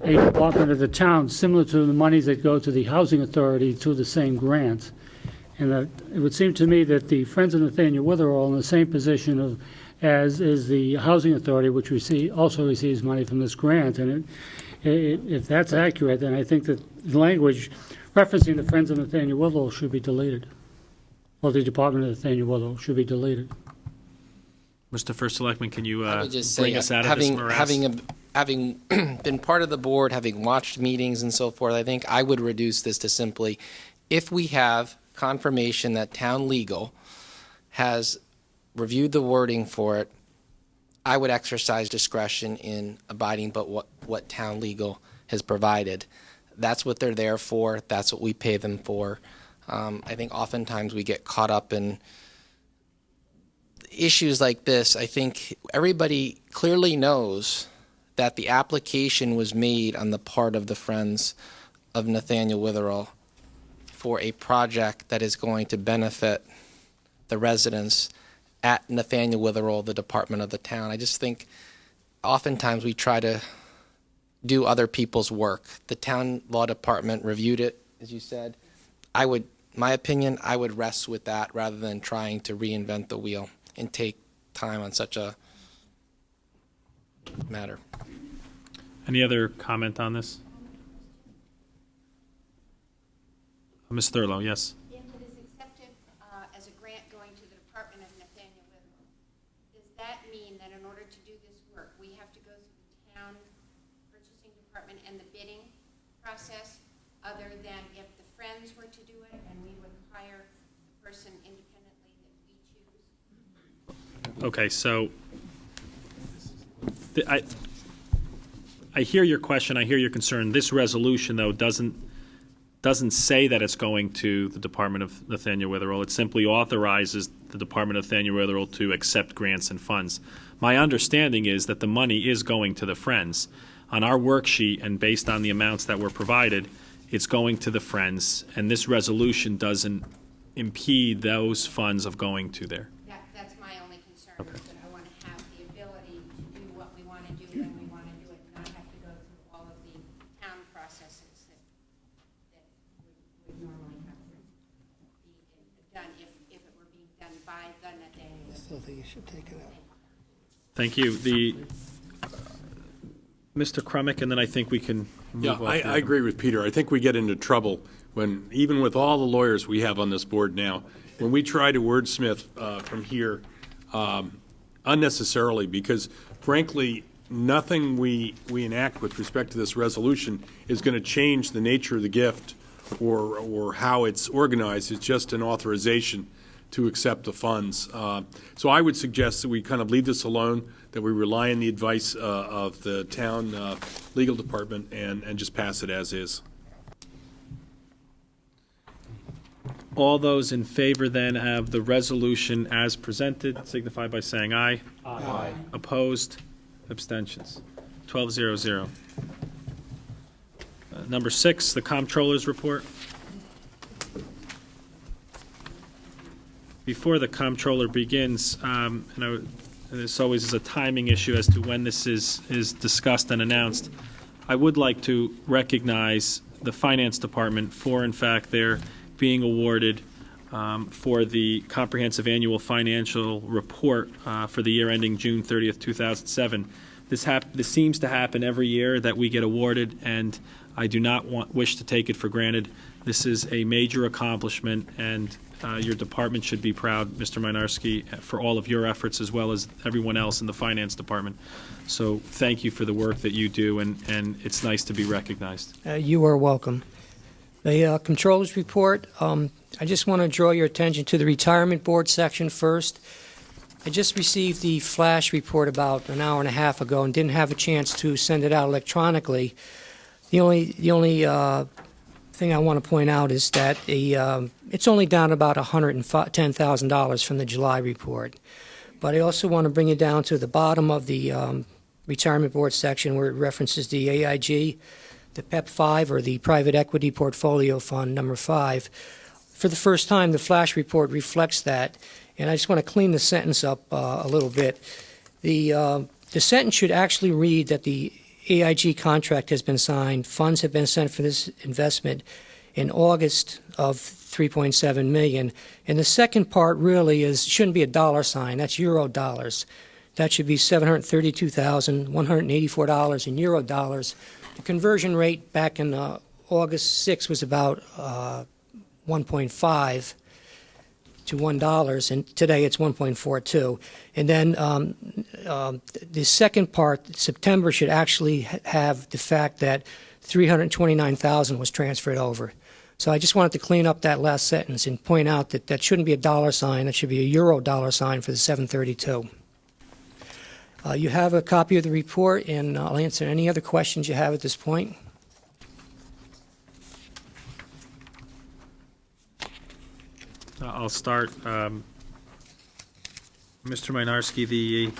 a department of the town, similar to the monies that go to the housing authority through the same grant. And that it would seem to me that the Friends of Nathaniel Witherell are in the same position as is the housing authority, which also receives money from this grant. And if that's accurate, then I think that the language referencing the Friends of Nathaniel Witherell should be deleted. Or the Department of Nathaniel Witherell should be deleted. Mr. First Selectman, can you I would just bring say, us out of this morass? having been part of the board, having watched meetings and so forth, I think I would reduce this to simply, if we have confirmation that town legal has reviewed the wording for it, I would exercise discretion in abiding but what town legal has provided. That's what they're there for. That's what we pay them for. I think oftentimes we get caught up in issues like this. I think everybody clearly knows that the application was made on the part of the Friends of Nathaniel Witherell for a project that is going to benefit the residents at Nathaniel Witherell, the department of the town. I just think oftentimes we try to do other people's work. The town law department reviewed it, as you said. My opinion, I would rest with that rather than trying to reinvent the wheel and take time on such a matter. Any other comment on this? Ms. Thurlow, yes. If it is accepted as a grant going to the Department of Nathaniel Witherell, does that mean that in order to do this work, we have to go through the town purchasing department and the bidding process, other than if the Friends were to do it and we would hire the person independently that we choose? Okay, so I hear your question, I hear your concern. This resolution, though, doesn't say that it's going to the Department of Nathaniel Witherell. It simply authorizes the Department of Nathaniel Witherell to accept grants and funds. My understanding is that the money is going to the Friends. On our worksheet and based on the amounts that were provided, it's going to the Friends, and this resolution doesn't impede those funds of going to there. That's my only concern, Okay. is that I want to have the ability to do what we want to do when we want to do it, and not have to go through all of the town processes that would normally have to be done if it were being done by the Nathaniel. I still think you should take it out. Thank you. Mr. Crumick, and then I think we can move Yeah, off. I agree with Peter. I think we get into trouble when, even with all the lawyers we have on this board now, when we try to wordsmith from here unnecessarily, because frankly, nothing we enact with respect to this resolution is going to change the nature of the gift or how it's organized. It's just an authorization to accept the funds. So I would suggest that we kind of leave this alone, that we rely on the advice of the town legal department and just pass it as is. All those in favor then of the resolution as presented signify by saying aye. Aye. Opposed? Abstentions? 12-0-0. Number 6, the Comptroller's Report. Before the Comptroller begins, this always is a timing issue as to when this is discussed and announced, I would like to recognize the Finance Department for, in fact, their being awarded for the Comprehensive Annual Financial Report for the year ending June 30th, 2007. This seems to happen every year that we get awarded, and I do not wish to take it for granted. This is a major accomplishment, and your department should be proud, Mr. Mynarski, for all of your efforts as well as everyone else in the Finance Department. So thank you for the work that you do, and it's nice to be recognized. You are welcome. The Controller's Report, I just want to draw your attention to the Retirement Board section first. I just received the flash report about an hour and a half ago and didn't have a chance to send it out electronically. The only thing I want to point out is that it's only down about $110,000 from the July report. But I also want to bring it down to the bottom of the Retirement Board section where it references the AIG, the PEP 5, or the Private Equity Portfolio Fund, number 5. For the first time, the flash report reflects that, and I just want to clean the sentence up a little bit. The sentence should actually read that the AIG contract has been signed, funds have been sent for this investment in August of $3.7 million. And the second part really shouldn't be a dollar sign, that's euro dollars. That should be $732,184 in euro dollars. The conversion rate back in August 6 was about 1.5 to $1, and today it's 1.42. And then the second part, September, should actually have the fact that $329,000 was transferred over. So I just wanted to clean up that last sentence and point out that that shouldn't be a dollar sign, that should be a euro dollar sign for the 732. You have a copy of the report, and I'll answer any other questions you have at this point. I'll start. Mr. Mynarski,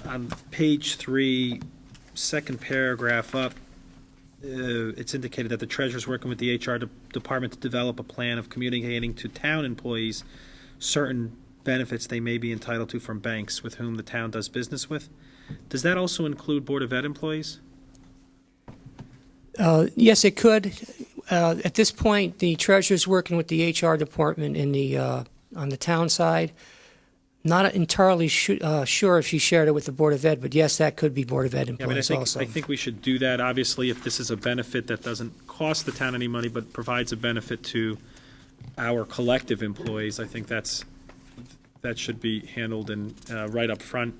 on page 3, second paragraph up, it's indicated that the treasurer's working with the HR department to develop a plan of communicating to town employees certain benefits they may be entitled to from banks with whom the town does business with. Does that also include Board of Ed employees? Yes, it could. At this point, the treasurer's working with the HR department in the on the town side. Not entirely sure if she shared it with the Board of Ed, but yes, that could be Board of Ed employees also. I think we should do that. Obviously, if this is a benefit that doesn't cost the town any money but provides a benefit to our collective employees, I think that should be handled right up front.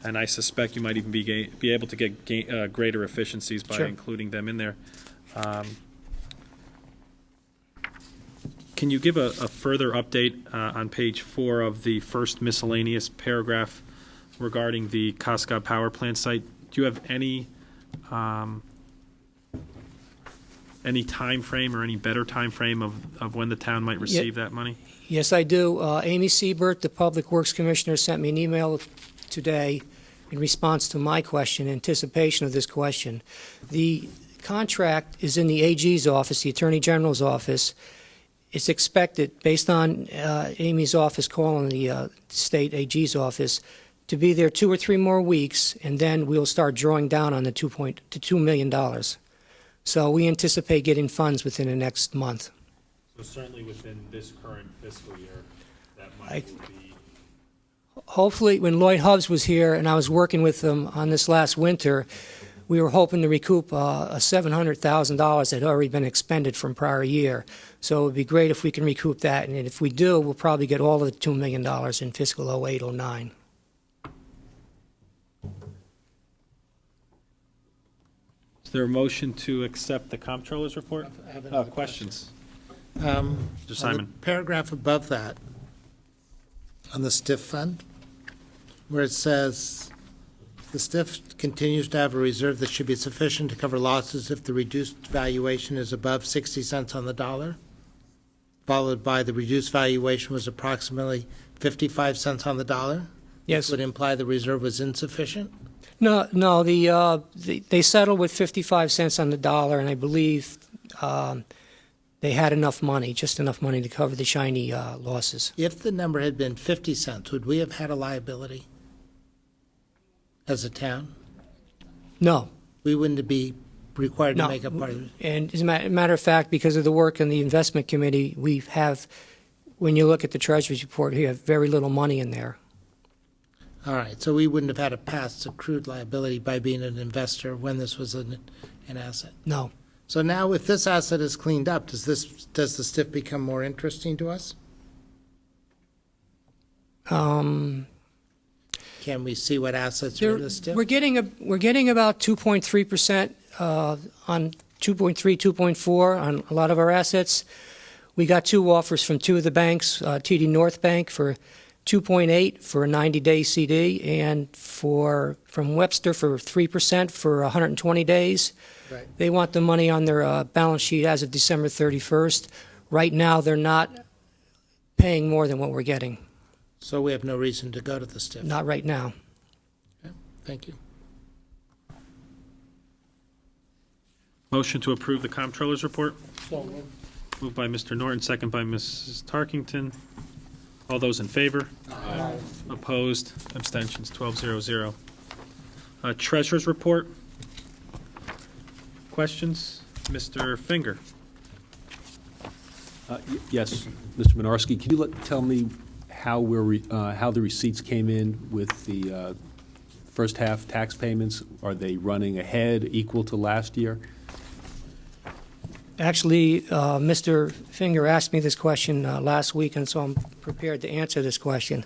And I suspect you might even be able to get greater efficiencies by including them in there. Can you give a further update on page 4 of the first miscellaneous paragraph regarding the Cascade Power Plant site? Do you have any time frame or any better time frame of when the town might receive that money? Yes, I do. Amy Siebert, the Public Works Commissioner, sent me an email today in response to my question, in anticipation of this question. The contract is in the AG's office, the Attorney General's office. It's expected, based on Amy's office calling the state AG's office, to be there 2 or 3 more weeks, and then we'll start drawing down on the $2 million. So we anticipate getting funds within the next month. So certainly within this current fiscal year, that money will be... Hopefully, when Lloyd Hubbs was here and I was working with him on this last winter, we were hoping to recoup $700,000 that had already been expended from prior year. So it would be great if we can recoup that, and if we do, we'll probably get all of the $2 million in fiscal 08-09. Is there a motion to accept the comptroller's report? I have another questions? Mr. Simon. On the paragraph above that, on the STIF fund, where it says, the STIF continues to have a reserve that should be sufficient to cover losses if the reduced valuation is above 60 cents on the dollar, followed by the reduced valuation was approximately 55 cents on the dollar? Yes. Would imply the reserve was insufficient? No, they settled with 55 cents on the dollar, and I believe they had enough money, just enough money to cover the shiny losses. If the number had been 50 cents, would we have had a liability as a town? No. We wouldn't be required to make up part of it? And as a matter of fact, because of the work in the investment committee, we have, when you look at the Treasury's report, we have very little money in there. All right, so we wouldn't have had a past accrued liability by being an investor when this was an asset? No. So now if this asset is cleaned up, does the STIF become more interesting to us? Can we see what assets are in the STIF? We're getting about 2.3% on 2.3, 2.4 on a lot of our assets. We got 2 offers from 2 of the banks, TD North Bank for 2.8 for a 90-day CD, and from Webster for 3% for 120 days. Right. They want the money on their balance sheet as of December 31st. Right now, they're not paying more than what we're getting. So we have no reason to go to the STIF? Not right now. Okay, thank you. Motion to approve the comptroller's report? Moved by Mr. Norton, second by Mrs. Tarkington. All those in favor? Aye. Opposed? Abstentions? 12-0-0. Treasurer's report? Questions? Mr. Finger? Yes, Mr. Minarski, can you tell me how how the receipts came in with the first half tax payments? Are they running ahead, equal to last year? Actually, Mr. Finger asked me this question last week, and so I'm prepared to answer this question.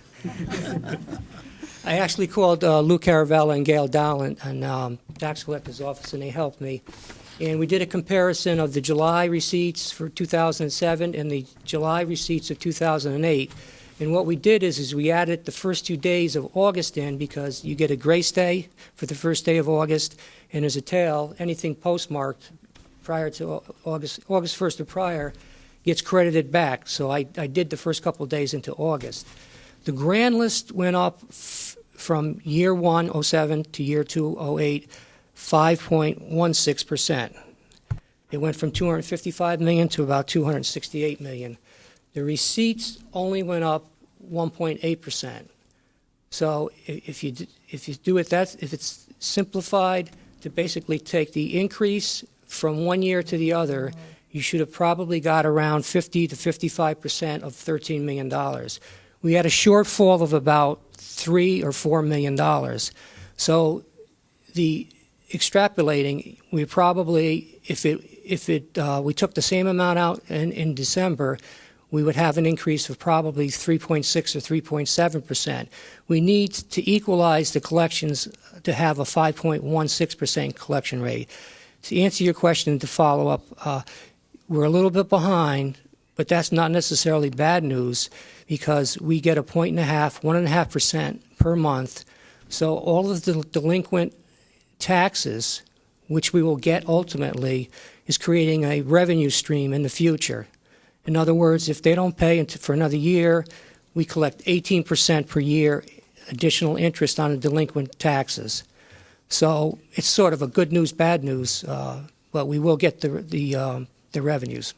I actually called Lou Caravella and Gail Dowland and tax collector's office, and they helped me. And we did a comparison of the July receipts for 2007 and the July receipts of 2008. And what we did is we added the first 2 days of August in, because you get a grace day for the first day of August, and there's a tail. Anything postmarked prior to August 1st or prior gets credited back. So I did the first couple of days into August. The grand list went up from year 1, 07, to year 2, 08, 5.16%. It went from 255 million to about 268 million. The receipts only went up 1.8%. So if you do it, if it's simplified to basically take the increase from one year to the other, you should have probably got around 50 to 55% of $13 million. We had a shortfall of about $3 or $4 million. So the extrapolating, we probably, if we took the same amount out in December, we would have an increase of probably 3.6 or 3.7%. We need to equalize the collections to have a 5.16% collection rate. To answer your question, to follow up, we're a little bit behind, but that's not necessarily bad news because we get 1.5% per month. So all of the delinquent taxes, which we will get ultimately, is creating a revenue stream in the future. In other words, if they don't pay for another year, we collect 18% per year additional interest on the delinquent taxes. So it's sort of a good news, bad news, but we will get the revenues.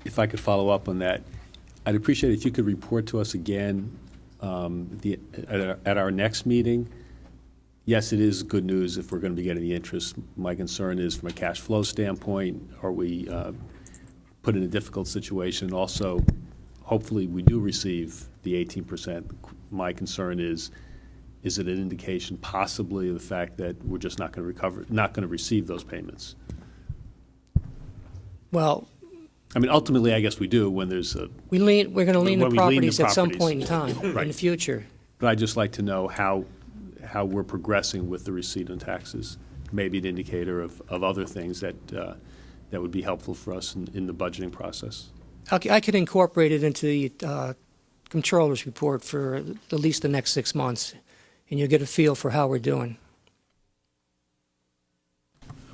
If I could follow up on that, I'd appreciate if you could report to us again at our next meeting. Yes, it is good news if we're going to be getting the interest. My concern is from a cash flow standpoint, are we put in a difficult situation? Also, hopefully we do receive the 18%. My concern is it an indication possibly of the fact that we're just not going to receive those payments? Well, I mean, ultimately, I guess we do when there's a... we're going to lien the when we lien the properties at some properties. point in time Right. in the future. But I'd just like to know how we're progressing with the receipt on taxes. Maybe an indicator of other things that would be helpful for us in the budgeting process. I could incorporate it into the controller's report for at least the next 6 months, and you'll get a feel for how we're doing.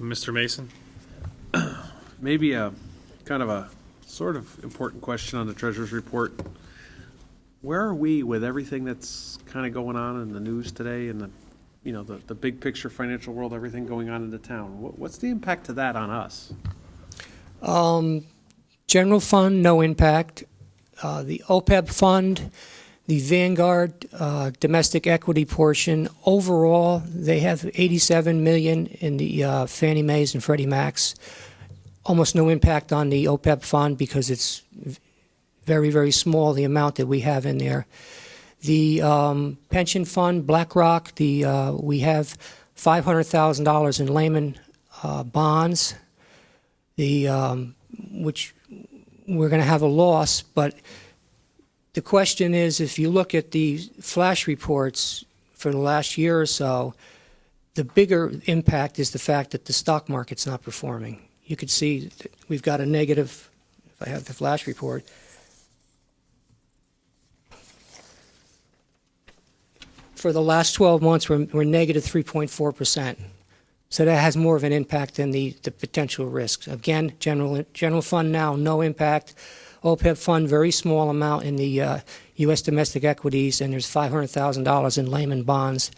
Mr. Mason? Maybe a kind of a sort of important question on the treasurer's report. Where are we with everything that's kind of going on in the news today and the big picture financial world, everything going on in the town? What's the impact to that on us? General fund, no impact. The OPEB fund, the Vanguard domestic equity portion, overall, they have $87 million in the Fannie Mae's and Freddie Mac's. Almost no impact on the OPEB fund because it's very, very small, the amount that we have in there. The pension fund, BlackRock, we have $500,000 in Lehman bonds, which we're going to have a loss. But the question is, if you look at the flash reports for the last year or so, the bigger impact is the fact that the stock market's not performing. You could see that we've got a negative, if I have the flash report, for the last 12 months, we're negative 3.4%. So that has more of an impact than the potential risks. Again, general fund now, no impact. OPEB fund, very small amount in the U.S. domestic equities, and there's $500,000 in Lehman bonds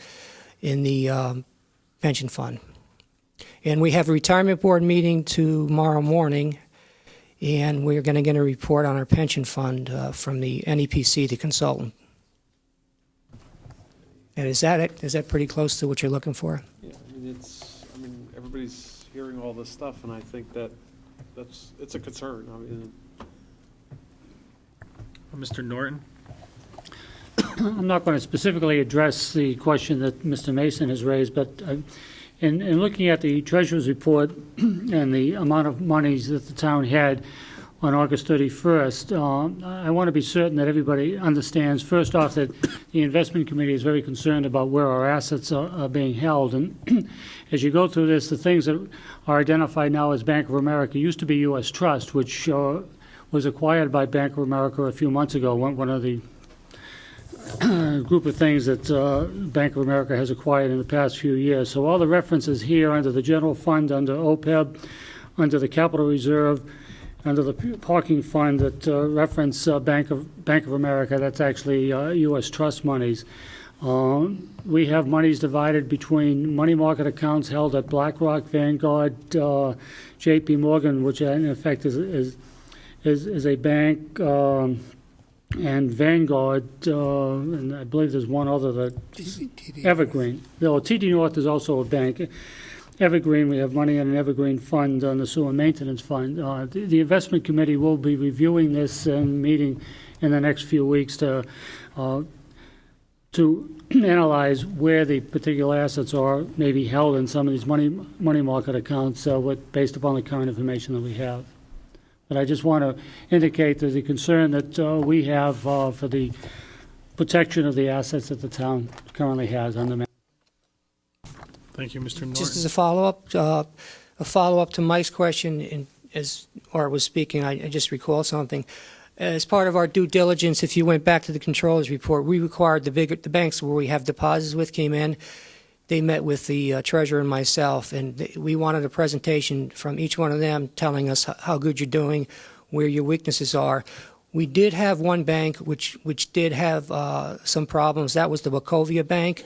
in the pension fund. And we have a retirement board meeting tomorrow morning, and we're going to get a report on our pension fund from the NEPC, the consultant. And is that it? Is that pretty close to what you're looking for? Yeah, everybody's hearing all this stuff, and I think it's a concern. Mr. Norton? I'm not going to specifically address the question that Mr. Mason has raised, but in looking at the treasurer's report and the amount of monies that the town had on August 31st, I want to be certain that everybody understands, first off, that the investment committee is very concerned about where our assets are being held. And as you go through this, the things that are identified now as Bank of America used to be U.S. Trust, which was acquired by Bank of America a few months ago, one of the group of things that Bank of America has acquired in the past few years. So all the references here under the general fund, under OPEB, under the capital reserve, under the parking fund that reference Bank of America, that's actually U.S. Trust monies. We have monies divided between money market accounts held at BlackRock, Vanguard, J.P. Morgan, which in effect is a bank, and Vanguard, and I believe there's one other that Evergreen. No, TD North is also a bank. Evergreen, we have money in an Evergreen fund on the sewer maintenance fund. The investment committee will be reviewing this and meeting in the next few weeks to analyze where the particular assets are maybe held in some of these money market accounts based upon the current information that we have. But I just want to indicate that the concern that we have for the protection of the assets that the town currently has on the. Thank you, Mr. Norton. Just as a follow-up to Mike's question, was speaking, I just recall something. As part of our due diligence, if you went back to the controller's report, we required the banks where we have deposits with came in. They met with the treasurer and myself, and we wanted a presentation from each one of them telling us how good you're doing, where your weaknesses are. We did have one bank which did have some problems. That was the Wachovia Bank,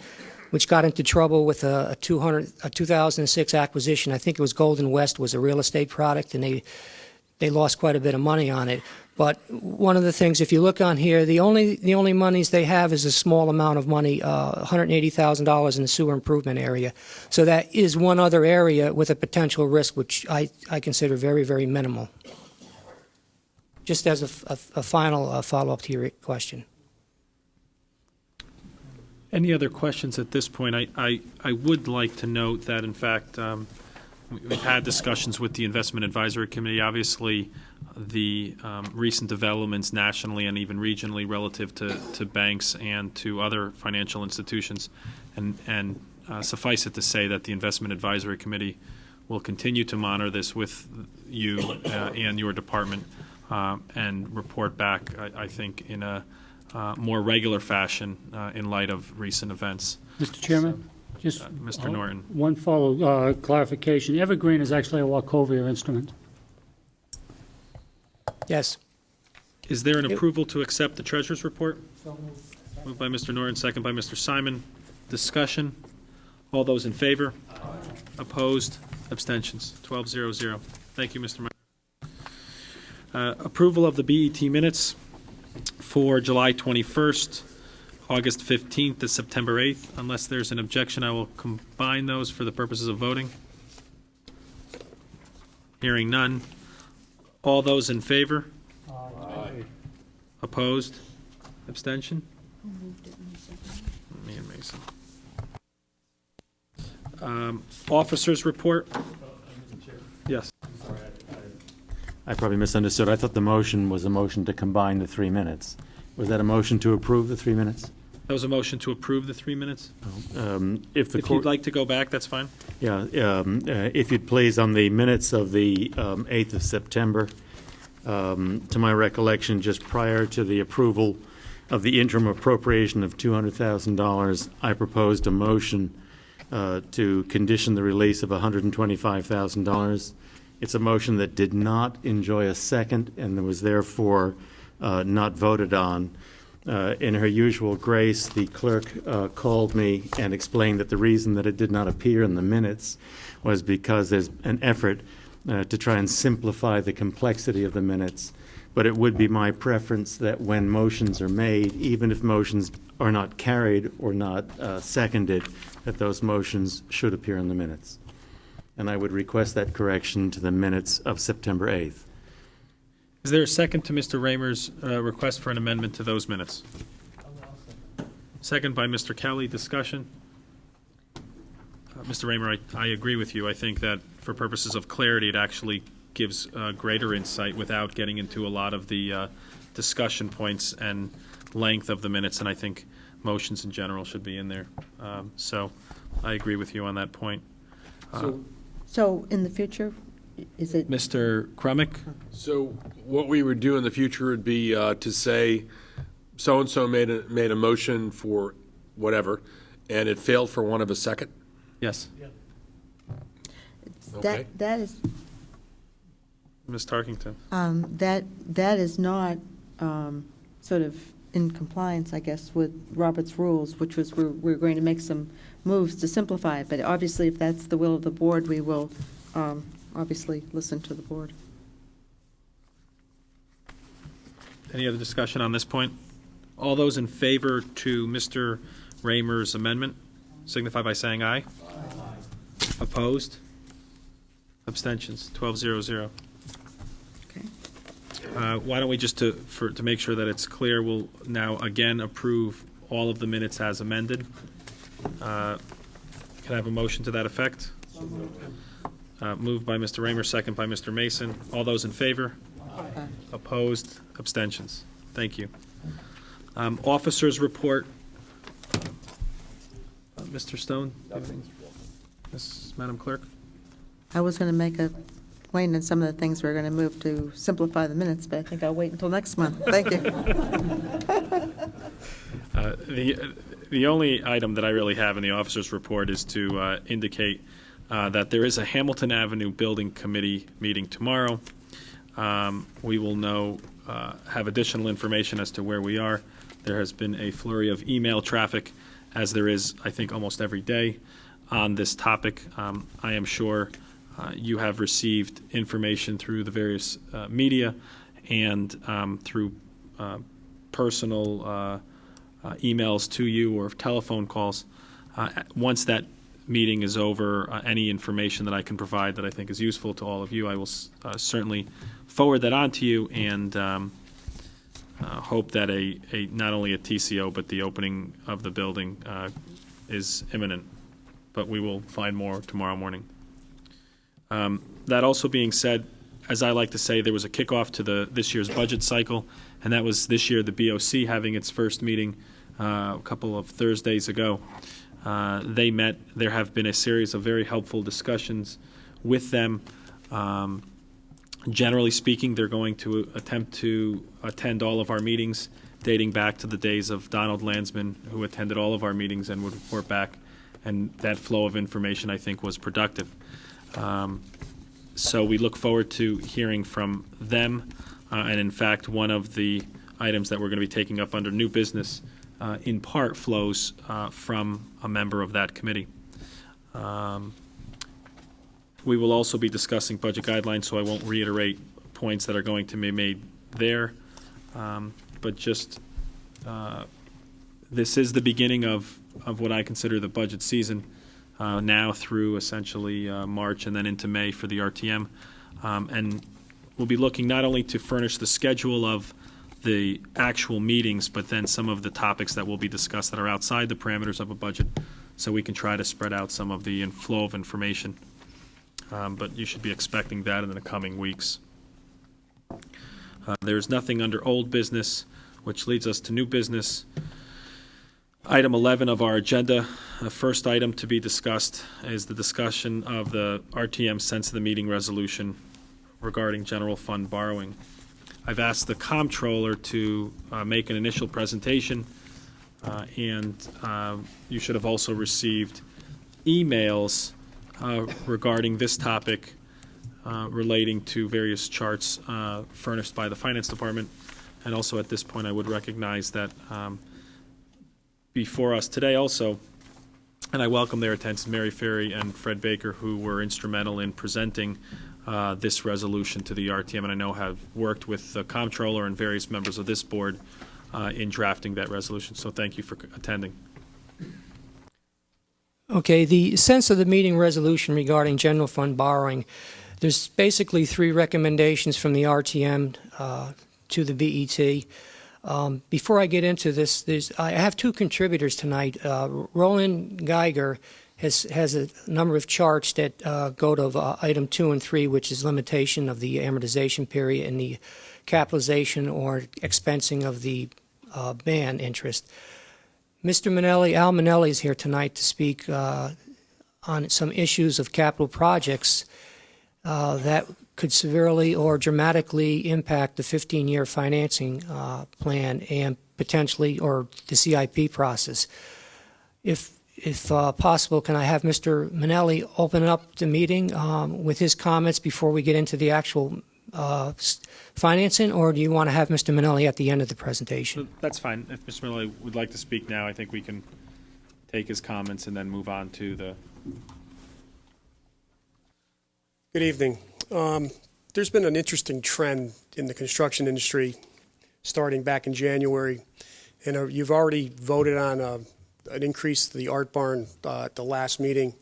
which got into trouble with a 2006 acquisition. I think it was Golden West was a real estate product, and they lost quite a bit of money on it. But one of the things, if you look on here, the only monies they have is a small amount of money, $180,000 in the sewer improvement area. So that is one other area with a potential risk, which I consider very, very minimal. Just as a final follow-up to your question. Any other questions at this point? I would like to note that, in fact, we've had discussions with the Investment Advisory Committee. Obviously, the recent developments nationally and even regionally relative to banks and to other financial institutions, and suffice it to say that the Investment Advisory Committee will continue to monitor this with you and your department and report back, I think, in a more regular fashion in light of recent events. Mr. Chairman? Just Mr. Norton. One clarification. Evergreen is actually a Wachovia instrument. Yes. Is there an approval to accept the treasurer's report? Moved by Mr. Norton, second by Mr. Simon. Discussion? All those in favor? Aye. Opposed? Abstentions? 12-0-0. Thank you, Mr. Meyer. Approval of the BET minutes for July 21st, August 15th to September 8th. Unless there's an objection, I will combine those for the purposes of voting. Hearing none. All those in favor? Aye. Opposed? Abstention? Me and Mason. Officers report? Yes. I probably misunderstood. I thought the motion was a motion to combine the 3 minutes. Was that a motion to approve the 3 minutes? That was a motion to approve the 3 minutes? If you'd like to go back, that's fine. Yeah, if you'd please, on the minutes of the 8th of September, to my recollection, just prior to the approval of the interim appropriation of $200,000, I proposed a motion to condition the release of $125,000. It's a motion that did not enjoy a second and was therefore not voted on. In her usual grace, the clerk called me and explained that the reason that it did not appear in the minutes was because there's an effort to try and simplify the complexity of the minutes. But it would be my preference that when motions are made, even if motions are not carried or not seconded, that those motions should appear in the minutes. And I would request that correction to the minutes of September 8th. Is there a second to Mr. Raymer's request for an amendment to those minutes? Second by Mr. Kelly. Discussion? Mr. Raymer, I agree with you. I think that for purposes of clarity, it actually gives greater insight without getting into a lot of the discussion points and length of the minutes, and I think motions in general should be in there. So I agree with you on that point. So in the future, is it? Mr. Krummick? So what we would do in the future would be to say, so-and-so made a motion for whatever, and it failed for want of a second? Yes. Okay. That is. Ms. Tarkington? That is not sort of in compliance, I guess, with Robert's rules, which was we're going to make some moves to simplify it. But obviously, if that's the will of the board, we will obviously listen to the board. Any other discussion on this point? All those in favor to Mr. Raymer's amendment signify by saying aye. Aye. Opposed? Abstentions? 12-0-0. Okay. Why don't we just, to make sure that it's clear, we'll now again approve all of the minutes as amended. Can I have a motion to that effect? Moved by Mr. Raymer, second by Mr. Mason. All those in favor? Aye. Opposed? Abstentions? Thank you. Officers' report. Mr. Stone? Madam Clerk? I was going to make a point on some of the things we're going to move to simplify the minutes, but I think I'll wait until next month. Thank you. The only item that I really have in the officers' report is to indicate that there is a Hamilton Avenue Building Committee meeting tomorrow. We will have additional information as to where we are. There has been a flurry of email traffic, as there is, I think, almost every day on this topic. I am sure you have received information through the various media and through personal emails to you or telephone calls. Once that meeting is over, any information that I can provide that I think is useful to all of you, I will certainly forward that on to you, and hope that not only a TCO but the opening of the building is imminent. But we will find more tomorrow morning. That also being said, as I like to say, there was a kickoff to this year's budget cycle, and that was this year the BOC having its first meeting a couple of Thursdays ago. They met. There have been a series of very helpful discussions with them. Generally speaking, they're going to attempt to attend all of our meetings, dating back to the days of Donald Landsman, who attended all of our meetings and would report back. And that flow of information, I think, was productive. So we look forward to hearing from them. And in fact, one of the items that we're going to be taking up under new business, in part, flows from a member of that committee. We will also be discussing budget guidelines, so I won't reiterate points that are going to be made there. But just, this is the beginning of what I consider the budget season, now through essentially March and then into May for the RTM. And we'll be looking not only to furnish the schedule of the actual meetings, but then some of the topics that will be discussed that are outside the parameters of a budget, so we can try to spread out some of the flow of information. But you should be expecting that in the coming weeks. There's nothing under old business, which leads us to new business. Item 11 of our agenda, the first item to be discussed is the discussion of the RTM sense of the meeting resolution regarding general fund borrowing. I've asked the comptroller to make an initial presentation, and you should have also received emails regarding this topic relating to various charts furnished by the Finance Department. And also at this point, I would recognize that before us today also, and I welcome their attention, Mary Ferry and Fred Baker, who were instrumental in presenting this resolution to the RTM, and I know have worked with the comptroller and various members of this board in drafting that resolution. So thank you for attending. Okay, the sense of the meeting resolution regarding general fund borrowing, there's basically three recommendations from the RTM to the BET. Before I get into this, I have two contributors tonight. Roland Geiger has a number of charts that go to item 2 and 3, which is limitation of the amortization period and the capitalization or expensing of the ban interest. Mr. Manelli, Al Manelli, is here tonight to speak on some issues of capital projects that could severely or dramatically impact the 15-year financing plan and potentially, or the CIP process. If possible, can I have Mr. Manelli open up the meeting with his comments before we get into the actual financing, or do you want to have Mr. Manelli at the end of the presentation? That's fine. If Mr. Miller would like to speak now, I think we can take his comments and then move on to the. Good evening. There's been an interesting trend in the construction industry starting back in January, and you've already voted on an increase to the Art Barn at the last meeting.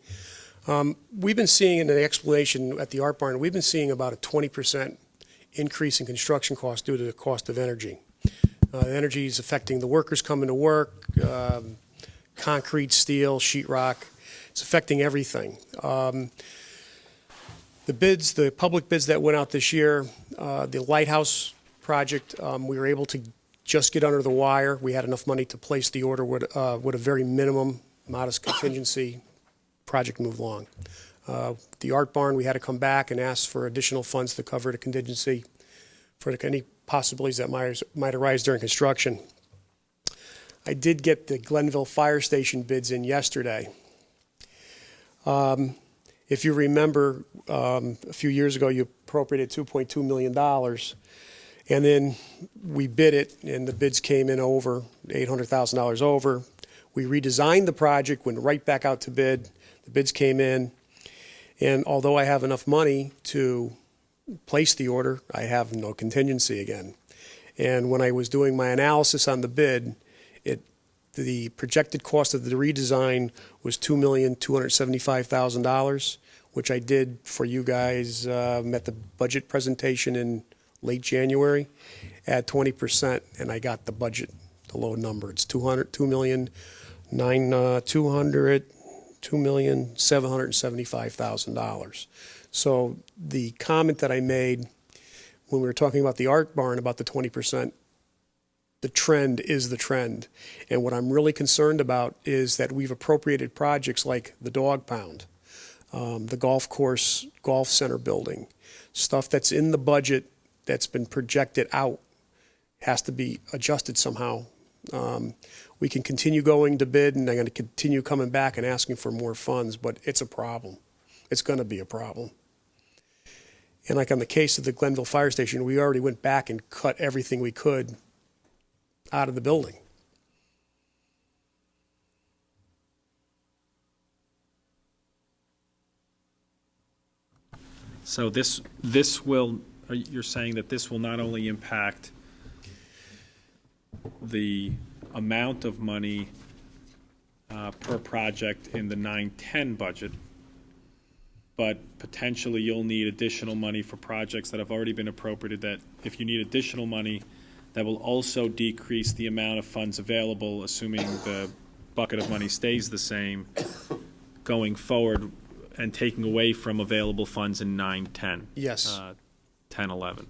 We've been seeing in the explanation at the Art Barn, we've been seeing about a 20% increase in construction costs due to the cost of energy. Energy is affecting the workers coming to work, concrete, steel, sheetrock. It's affecting everything. The public bids that went out this year, the Lighthouse project, we were able to just get under the wire. We had enough money to place the order with a very minimum, modest contingency. Project moved along. The Art Barn, we had to come back and ask for additional funds to cover the contingency for any possibilities that might arise during construction. I did get the Glenville Fire Station bids in yesterday. If you remember, a few years ago, you appropriated $2.2 million, and then we bid it, and the bids came in over, $800,000 over. We redesigned the project, went right back out to bid. The bids came in, and although I have enough money to place the order, I have no contingency again. And when I was doing my analysis on the bid, the projected cost of the redesign was $2,275,000, which I did for you guys at the budget presentation in late January. Add 20%, and I got the budget, the low number. It's $2,775,000. So the comment that I made when we were talking about the Art Barn about the 20%, the trend is the trend. And what I'm really concerned about is that we've appropriated projects like the Dog Pound, the golf course, golf center building, stuff that's in the budget that's been projected out has to be adjusted somehow. We can continue going to bid, and I'm going to continue coming back and asking for more funds, but it's a problem. It's going to be a problem. And like on the case of the Glenville Fire Station, we already went back and cut everything we could out of the building. So this will, you're saying that this will not only impact the amount of money per project in the 9-10 budget, but potentially you'll need additional money for projects that have already been appropriated, that if you need additional money, that will also decrease the amount of funds available, assuming the bucket of money stays the same going forward, and taking away from available funds in 9-10. Yes. 10-11.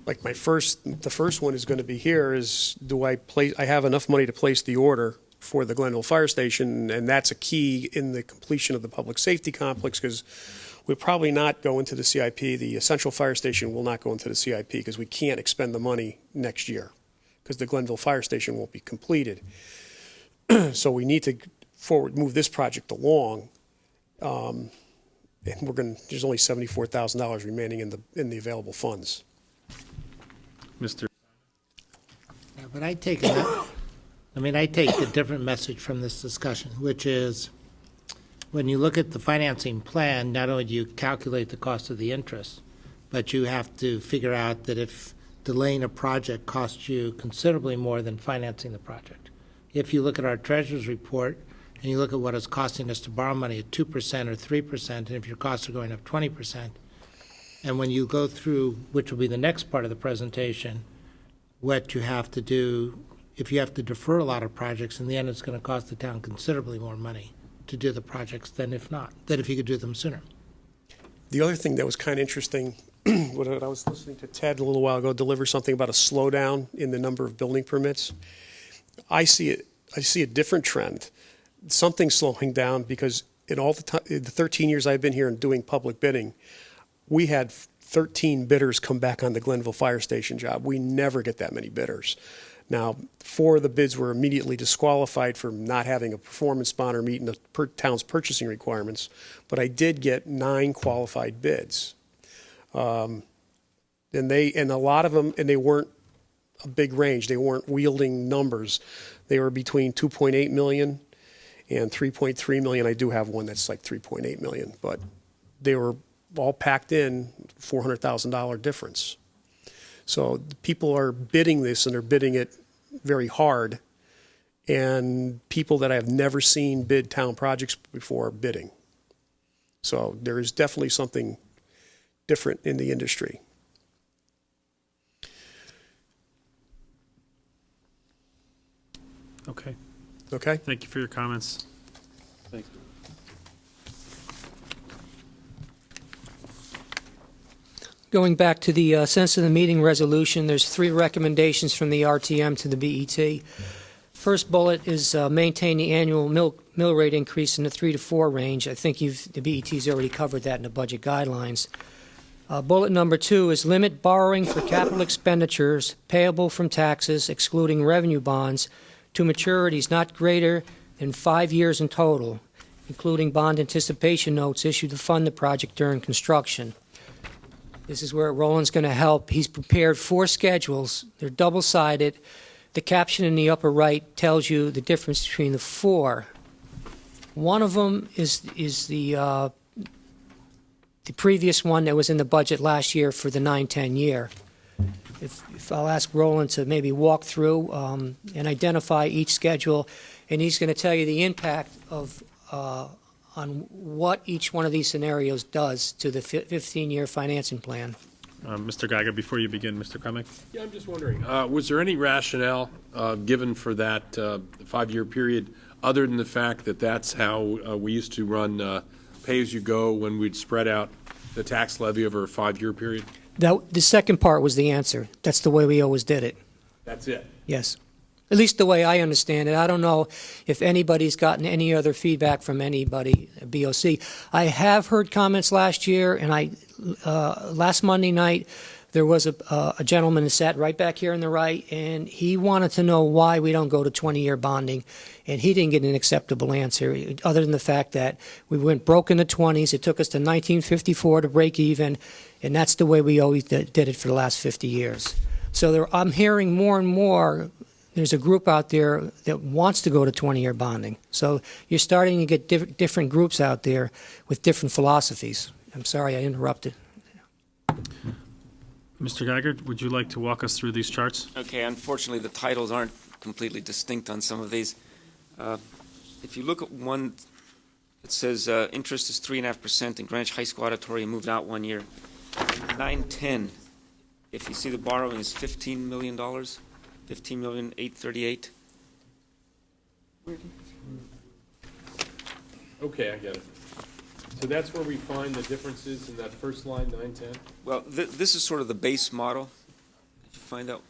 Like the first one is going to be here is, I have enough money to place the order for the Glenville Fire Station, and that's a key in the completion of the public safety complex, because we'll probably not go into the CIP. The Central Fire Station will not go into the CIP because we can't expend the money next year because the Glenville Fire Station won't be completed. So we need to move this project along, and there's only $74,000 remaining in the available funds. Mr. Yeah, but I take a different message from this discussion, which is when you look at the financing plan, not only do you calculate the cost of the interest, but you have to figure out that if delaying a project costs you considerably more than financing the project. If you look at our treasurer's report and you look at what it's costing us to borrow money at 2% or 3%, and if your costs are going up 20%, and when you go through, which will be the next part of the presentation, what you have to do, if you have to defer a lot of projects, in the end it's going to cost the town considerably more money to do the projects than if you could do them sooner. The other thing that was kind of interesting, when I was listening to Ted a little while ago deliver something about a slowdown in the number of building permits. I see a different trend. Something's slowing down because in the 13 years I've been here and doing public bidding, we had 13 bidders come back on the Glenville Fire Station job. We never get that many bidders. Now, 4 of the bids were immediately disqualified for not having a performance bond or meeting the town's purchasing requirements, but I did get 9 qualified bids. And a lot of them, and they weren't a big range, they weren't wielding numbers. They were between 2.8 million and 3.3 million. I do have one that's like 3.8 million, but they were all packed in, $400,000 difference. So people are bidding this, and they're bidding it very hard, and people that I have never seen bid town projects before are bidding. So there is definitely something different in the industry. Okay. Okay? Thank you for your comments. Thank you. Going back to the sense of the meeting resolution, there's 3 recommendations from the RTM to the BET. First bullet is maintain the annual mill rate increase in the 3 to 4 range. I think the BET's already covered that in the budget guidelines. Bullet number 2 is limit borrowing for capital expenditures payable from taxes, excluding revenue bonds, to maturities not greater than 5 years in total, including bond anticipation notes issued to fund the project during construction. This is where Roland's going to help. He's prepared 4 schedules. They're double-sided. The caption in the upper right tells you the difference between the 4. One of them is the previous one that was in the budget last year for the 9-10 year. If I'll ask Roland to maybe walk through and identify each schedule, and he's going to tell you the impact of on what each one of these scenarios does to the 15-year financing plan. Mr. Geiger, before you begin, Mr. Kremick? Yeah, I'm just wondering, was there any rationale given for that 5-year period other than the fact that that's how we used to run pay-as-you-go when we'd spread out the tax levy over a 5-year period? The second part was the answer. That's the way we always did it. That's it? Yes. At least the way I understand it. I don't know if anybody's gotten any other feedback from anybody at BOC. I have heard comments last year, and last Monday night there was a gentleman that sat right back here on the right, and he wanted to know why we don't go to 20-year bonding, and he didn't get an acceptable answer, other than the fact that we went broke in the 20s. It took us to 1954 to break even, and that's the way we always did it for the last 50 years. So I'm hearing more and more. There's a group out there that wants to go to 20-year bonding. So you're starting to get different groups out there with different philosophies. I'm sorry I interrupted. Mr. Geiger, would you like to walk us through these charts? Okay, unfortunately, the titles aren't completely distinct on some of these. If you look at one, it says interest is 3.5% in Greenwich High School Auditorium moved out 1 year. 9-10, if you see the borrowing is $15 million. $15,838,000. Okay, I get it. So that's where we find the differences in that first line, 9-10? Well, this is sort of the base model. Did you find out?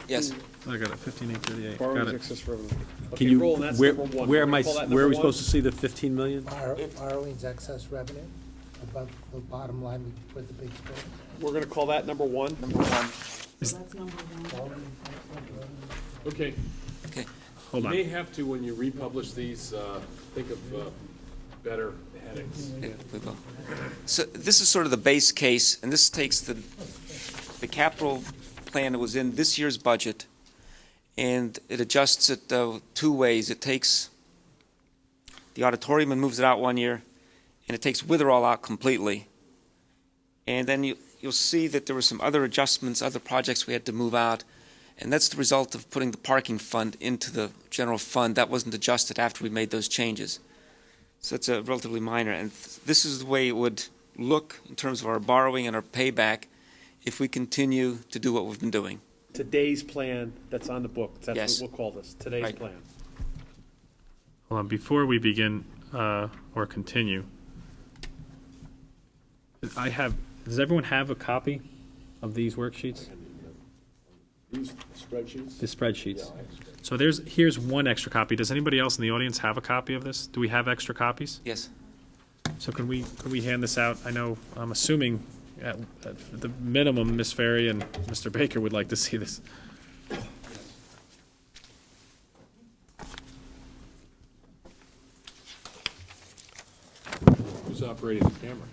Yes. I got it, 15,838. Got Borrowing it. excess revenue. Can Okay, you, Roland, that's where, number 1. where We're am I, gonna call that where are we number 1? supposed to see the 15 million? Borrowing's excess revenue above the bottom line with the big spread. We're going to call that number 1. Number 1. That's number 1. Okay. Okay. Hold You on. may have to, when you republish these, think of better headings. Yeah, we will. So this is sort of the base case, and this takes the capital plan that was in this year's budget, and it adjusts it 2 ways. It takes the auditorium and moves it out 1 year, and it takes Witherall out completely. And then you'll see that there were some other adjustments, other projects we had to move out, and that's the result of putting the parking fund into the general fund. That wasn't adjusted after we made those changes. So it's a relatively minor, and this is the way it would look in terms of our borrowing and our payback if we continue to do what we've been doing. Today's plan that's on the book. That's Yes. what we'll call this. Today's Right. plan. Hold on, before we begin or continue, does everyone have a copy of these worksheets? These spreadsheets? The spreadsheets. So here's one extra copy. Does anybody else in the audience have a copy of this? Do we have extra copies? Yes. So can we hand this out? I'm assuming at the minimum, Ms. Ferry and Mr. Baker would like to see this. operating the camera.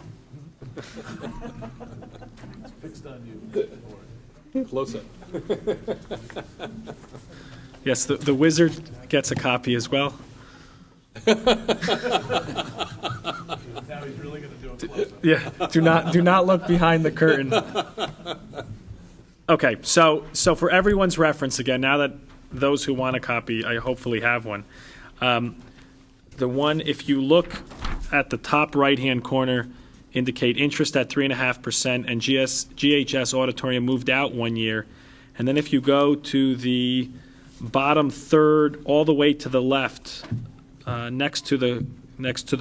It's fixed on you. Close up. Yes, the wizard gets a copy as well. Now he's really going to do a close-up. Yeah, do not look behind the curtain. Okay, so for everyone's reference, again, now that those who want a copy, I hopefully have one. The one, if you look at the top right-hand corner, indicate interest at 3.5%, and GHS Auditorium moved out 1 year. And then if you go to the bottom third, all the way to the left, next to the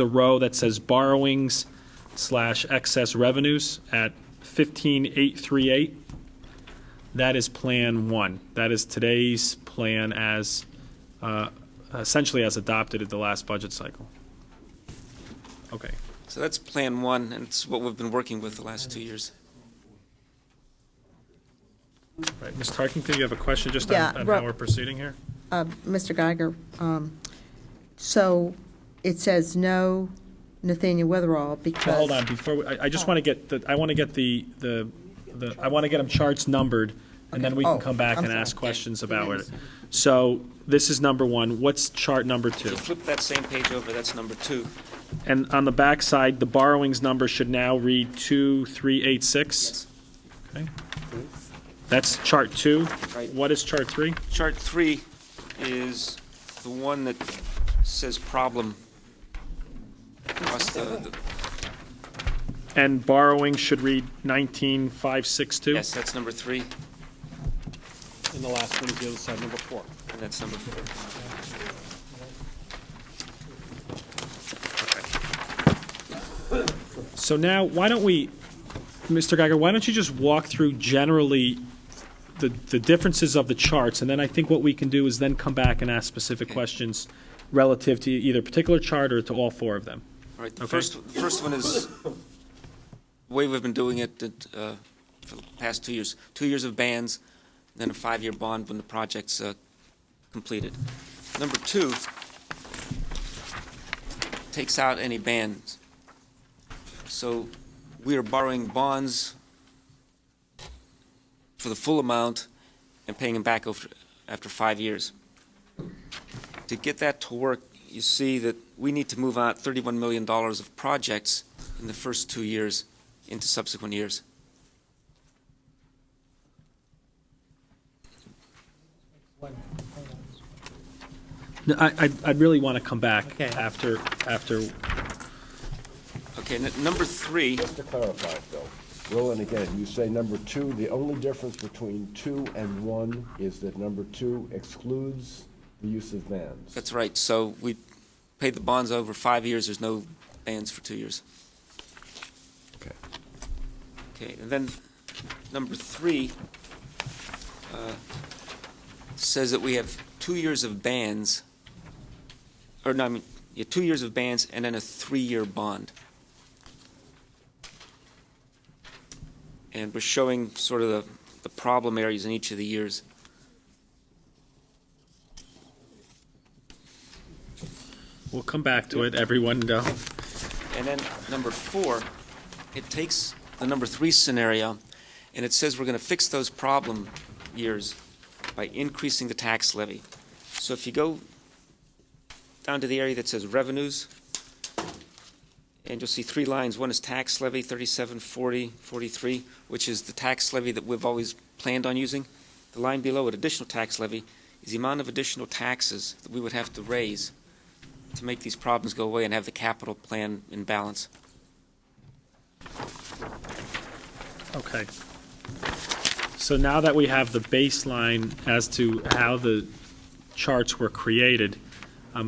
row that says borrowings / excess revenues at 15,838, that is Plan 1. That is today's plan as essentially as adopted at the last budget cycle. Okay. So that's Plan 1, and it's what we've been working with the last 2 years. Right. Ms. Tarkington, you have a question just Yeah, on how we're proceeding here? Mr. Geiger, so it says no Nathaniel Witherall because. Well, hold on, before, I just want to get I want to get I want to get them charts numbered, and then we can come back and ask questions about it. So this is number 1. What's chart number 2? So flip that same page over, that's number 2. And on the back side, the borrowings number should now read 2386? Yes. Okay. That's chart 2. Right. What is chart 3? Chart 3 is the one that says problem. Plus the And borrowing should read 19562? yes, that's number 3, And the last one is the other side, number 4. and that's number 4. So now, why don't we, Mr. Geiger, why don't you just walk through generally the differences of the charts, and then I think what we can do is then come back and ask specific questions relative to either a particular chart or to all 4 of them. All right, the Okay. first one is the way we've been doing it for the past 2 years. 2 years of bans, then a 5-year bond when the project's completed. Number 2 takes out any bans. So we are borrowing bonds for the full amount and paying them back after 5 years. To get that to work, you see that we need to move out $31 million of projects in the first 2 years into subsequent years. No, I'd really want to come back Okay. after, Okay, number 3, Just to clarify, Phil, Roland, again, you say number 2, the only difference between 2 and 1 is that number 2 excludes the use of vans. that's right. So we pay the bonds over 5 years, there's no bans for 2 years. Okay. Okay, and then number 3 says that we have 2 years of bans, or no, I mean, 2 years of bans and then a 3-year bond. And we're showing sort of the problem areas in each of the years. we'll come back to it, everyone, go. And then number 4, it takes the number 3 scenario, and it says we're going to fix those problem years by increasing the tax levy. So if you go down to the area that says revenues, and you'll see 3 lines. One is tax levy, 37, 40, 43, which is the tax levy that we've always planned on using. The line below it, additional tax levy, is the amount of additional taxes that we would have to raise to make these problems go away and have the capital plan in balance. Okay. So now that we have the baseline as to how the charts were created,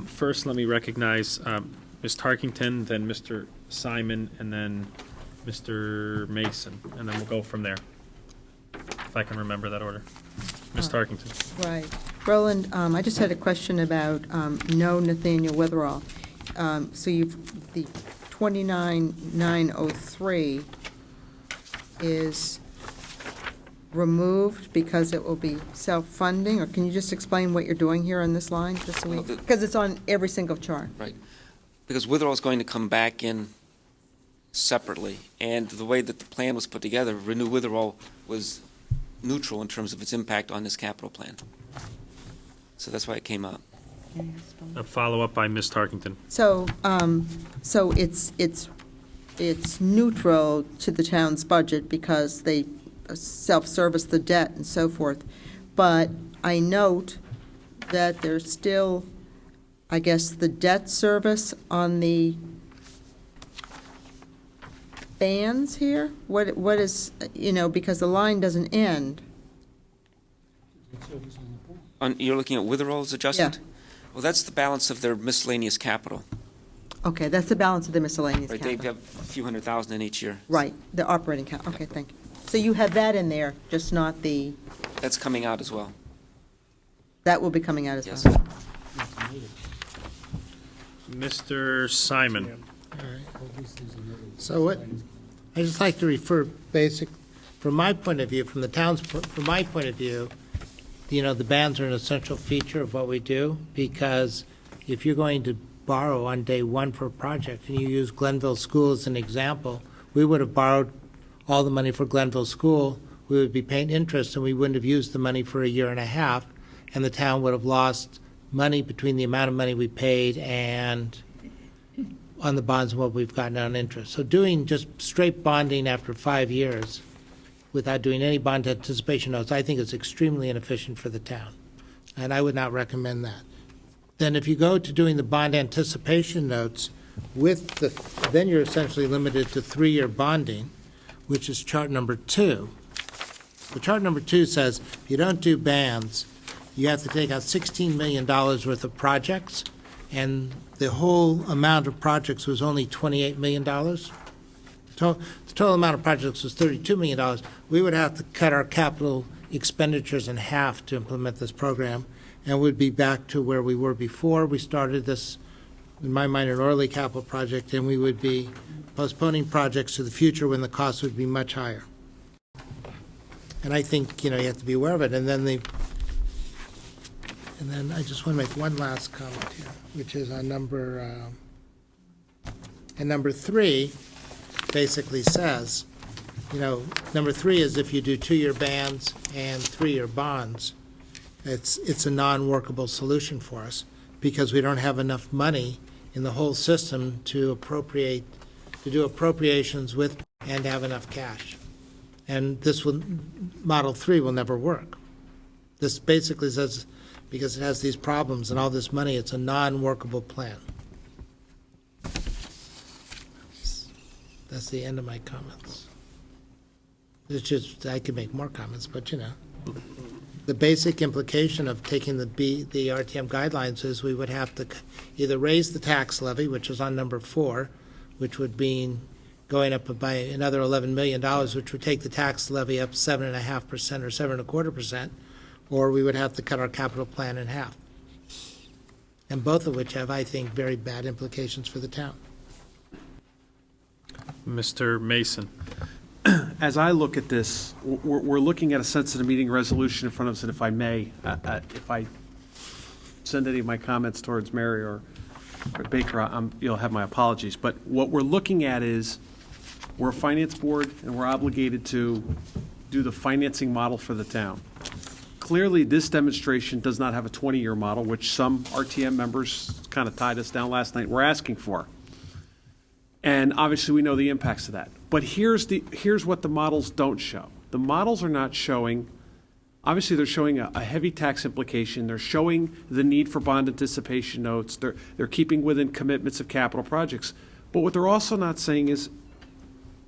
first let me recognize Ms. Tarkington, then Mr. Simon, and then Mr. Mason, and then we'll go from there, if I can remember that order. Ms. Tarkington. Right. Roland, I just had a question about no Nathaniel Witherall. So the 29,903 is removed because it will be self-funding, or can you just explain what you're doing here on this line, just so we, because it's on every single chart. Right. Because Witherall is going to come back in separately. And the way that the plan was put together, Renew Witherall was neutral in terms of its impact on this capital plan. So that's why it came up. A follow-up by Ms. Tarkington. So, so it's neutral to the town's budget because they self-service the debt and so forth. But I note that there's still, I guess, the debt service on the bands here? What is, because the line doesn't end. You're looking at Witherall's adjustment? Yeah. Well, that's the balance of their miscellaneous capital. Okay, that's the balance of the miscellaneous Right, they capital. have a few $100,000 in each year. Right, the operating account, okay, thank you. So you have that in there, just not the, That's coming out as well. that will be coming out as Yes. well. Mr. Simon. So what, I just like to refer from my point of view, from the town's, from my point of view, the bands are an essential feature of what we do, because if you're going to borrow on day one for a project, and you use Glenville School as an example, we would have borrowed all the money for Glenville School, we would be paying interest, and we wouldn't have used the money for a year and a half, and the town would have lost money between the amount of money we paid and on the bonds and what we've gotten on interest. So doing just straight bonding after 5 years without doing any bond anticipation notes, I think is extremely inefficient for the town, and I would not recommend that. Then if you go to doing the bond anticipation notes then you're essentially limited to 3-year bonding, which is chart number 2. The chart number 2 says if you don't do bands, you have to take out $16 million worth of projects, and the whole amount of projects was only $28 million. The total amount of projects was $32 million. We would have to cut our capital expenditures in half to implement this program, and we'd be back to where we were before we started this, in my mind, an early capital project, and we would be postponing projects to the future when the cost would be much higher. And I think, you have to be aware of it. And then I just want to make one last comment here, which is on number 3 basically says, number 3 is if you do 2-year bands and 3-year bonds, it's a non-workable solution for us because we don't have enough money in the whole system to do appropriations with and have enough cash. And Model 3 will never work. This basically says, because it has these problems and all this money, it's a non-workable plan. That's the end of my comments. It's just, I could make more comments, but the basic implication of taking the RTM guidelines is we would have to either raise the tax levy, which is on number 4, which would mean going up by another $11 million, which would take the tax levy up 7.5% or 7.25%, or we would have to cut our capital plan in half. And both of which have, I think, very bad implications for the town. Mr. Mason. As I look at this, we're looking at a sensitive meeting resolution in front of us, and if I may, if I send any of my comments towards Mary or Baker, you'll have my apologies. But what we're looking at is we're a finance board, and we're obligated to do the financing model for the town. Clearly, this demonstration does not have a 20-year model, which some RTM members kind of tied us down last night. We're asking for. And obviously, we know the impacts of that. But here's what the models don't show. The models are not showing, obviously they're showing a heavy tax implication. They're showing the need for bond anticipation notes. They're keeping within commitments of capital projects. But what they're also not saying is,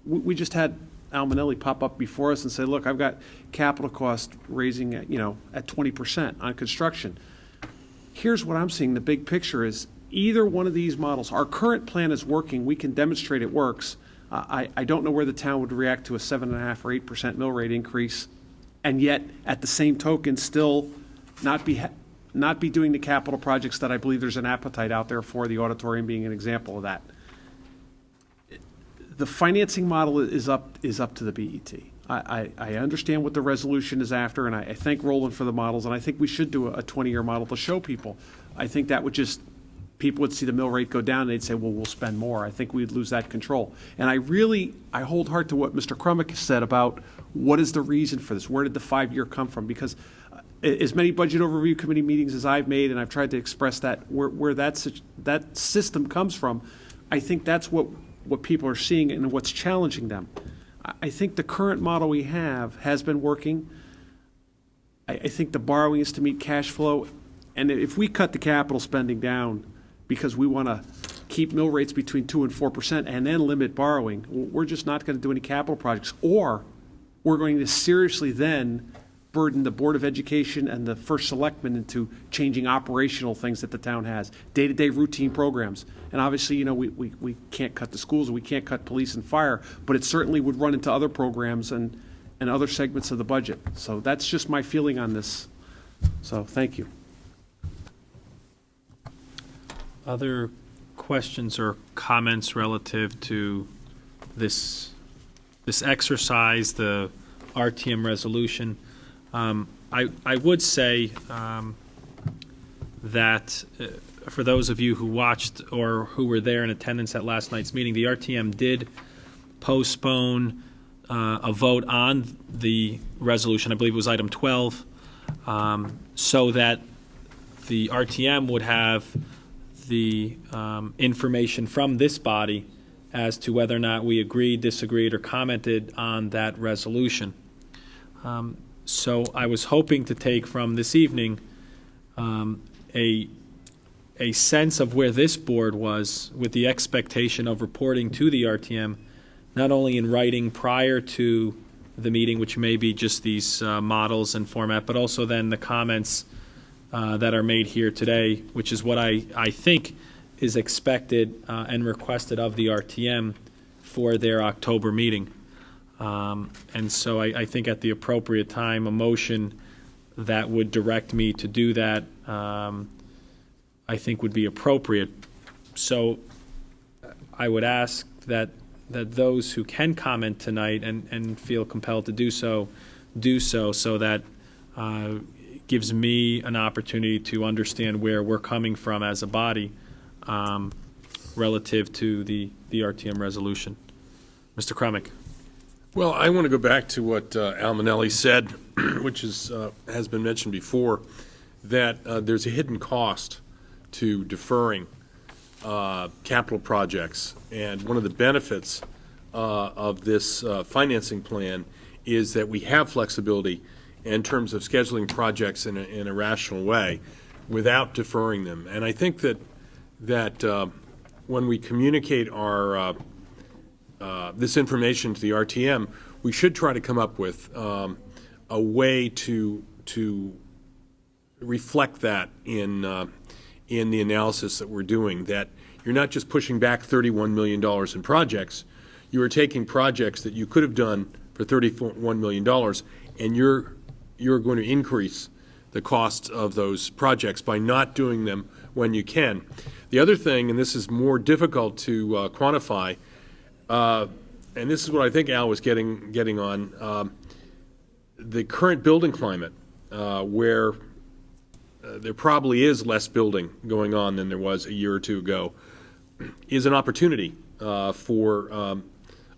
we just had Al Manelli pop up before us and say, look, I've got capital cost raising at 20% on construction. Here's what I'm seeing. The big picture is either one of these models, our current plan is working. We can demonstrate it works. I don't know where the town would react to a 7.5% or 8% mill rate increase, and yet at the same token still not be doing the capital projects that I believe there's an appetite out there for, the auditorium being an example of that. The financing model is up to the BET. I understand what the resolution is after, and I thank Roland for the models, and I think we should do a 20-year model to show people. I think that would just people would see the mill rate go down, and they'd say, well, we'll spend more. I think we'd lose that control. And I hold hard to what Mr. Crumick said about what is the reason for this? Where did the 5-year come from? Because as many budget overview committee meetings as I've made, and I've tried to express that, where that system comes from, I think that's what people are seeing and what's challenging them. I think the current model we have has been working. I think the borrowing is to meet cash flow. And if we cut the capital spending down because we want to keep mill rates between 2% and 4% and then limit borrowing, we're just not going to do any capital projects. Or we're going to seriously then burden the Board of Education and the First Selectman into changing operational things that the town has, day-to-day routine programs. And obviously, you know, we can't cut the schools, we can't cut police and fire, but it certainly would run into other programs and other segments of the budget. So that's just my feeling on this. So thank you. Other questions or comments relative to this exercise, the RTM resolution? I would say that for those of you who watched or who were there in attendance at last night's meeting, the RTM did postpone a vote on the resolution. I believe it was item 12, so that the RTM would have the information from this body as to whether or not we agreed, disagreed, or commented on that resolution. So I was hoping to take from this evening a sense of where this board was with the expectation of reporting to the RTM, not only in writing prior to the meeting, which may be just these models and format, but also then the comments that are made here today, which is what I think is expected and requested of the RTM for their October meeting. And so I think at the appropriate time, a motion that would direct me to do that, I think would be appropriate. So I would ask that those who can comment tonight and feel compelled to do so, so that gives me an opportunity to understand where we're coming from as a body relative to the RTM resolution. Mr. Crumick. Well, I want to go back to what Al Manelli said, which is, has been mentioned before, that there's a hidden cost to deferring capital projects. And one of the benefits of this financing plan is that we have flexibility in terms of scheduling projects in a rational way without deferring them. And I think that when we communicate our this information to the RTM, we should try to come up with a way to reflect that in the analysis that we're doing, that you're not just pushing back $31 million in projects, you are taking projects that you could have done for $31 million, and you're going to increase the cost of those projects by not doing them when you can. The other thing, and this is more difficult to quantify, and this is what I think Al was getting on, the current building climate, where there probably is less building going on than there was a year or two ago, is an opportunity for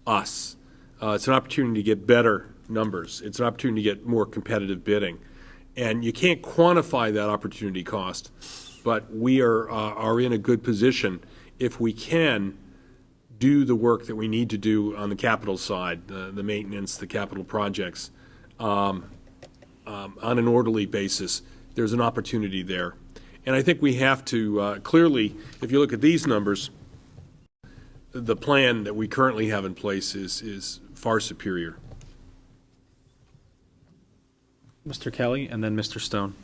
us. It's an opportunity to get better numbers. It's an opportunity to get more competitive bidding. And you can't quantify that opportunity cost, but we are in a good position if we can do the work that we need to do on the capital side, the maintenance, the capital projects, on an orderly basis. There's an opportunity there. And I think we have to, clearly, if you look at these numbers, the plan that we currently have in place is far superior. Mr. Kelly, and then Mr. Stone.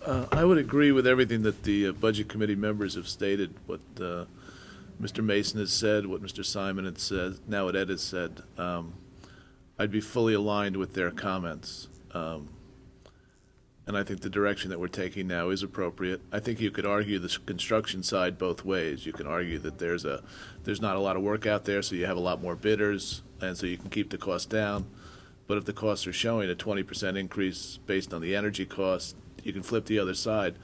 I would agree with everything that the Budget Committee members have stated, what Mr. Mason has said, what Mr. Simon had said, now what Ed has said. I'd be fully aligned with their comments. And I think the direction that we're taking now is appropriate. I think you could argue the construction side both ways. You can argue that there's not a lot of work out there, so you have a lot more bidders, and so you can keep the cost down. But if the costs are showing a 20% increase based on the energy costs, you can flip the other side.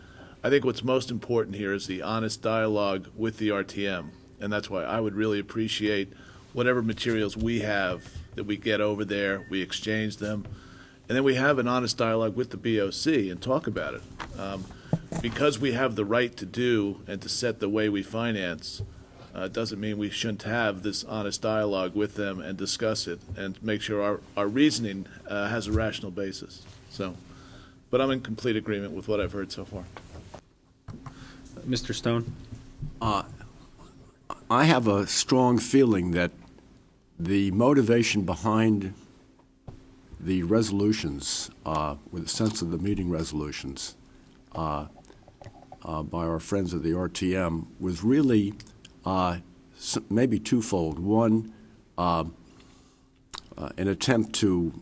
I think what's most important here is the honest dialogue with the RTM. And that's why I would really appreciate whatever materials we have that we get over there, we exchange them, and then we have an honest dialogue with the BOC and talk about it. Because we have the right to do and to set the way we finance, doesn't mean we shouldn't have this honest dialogue with them and discuss it and make sure our reasoning has a rational basis. So, but I'm in complete agreement with what I've heard so far. Mr. Stone? I have a strong feeling that the motivation behind the resolutions, with a sense of the meeting resolutions, by our friends of the RTM was really maybe twofold. One, an attempt to,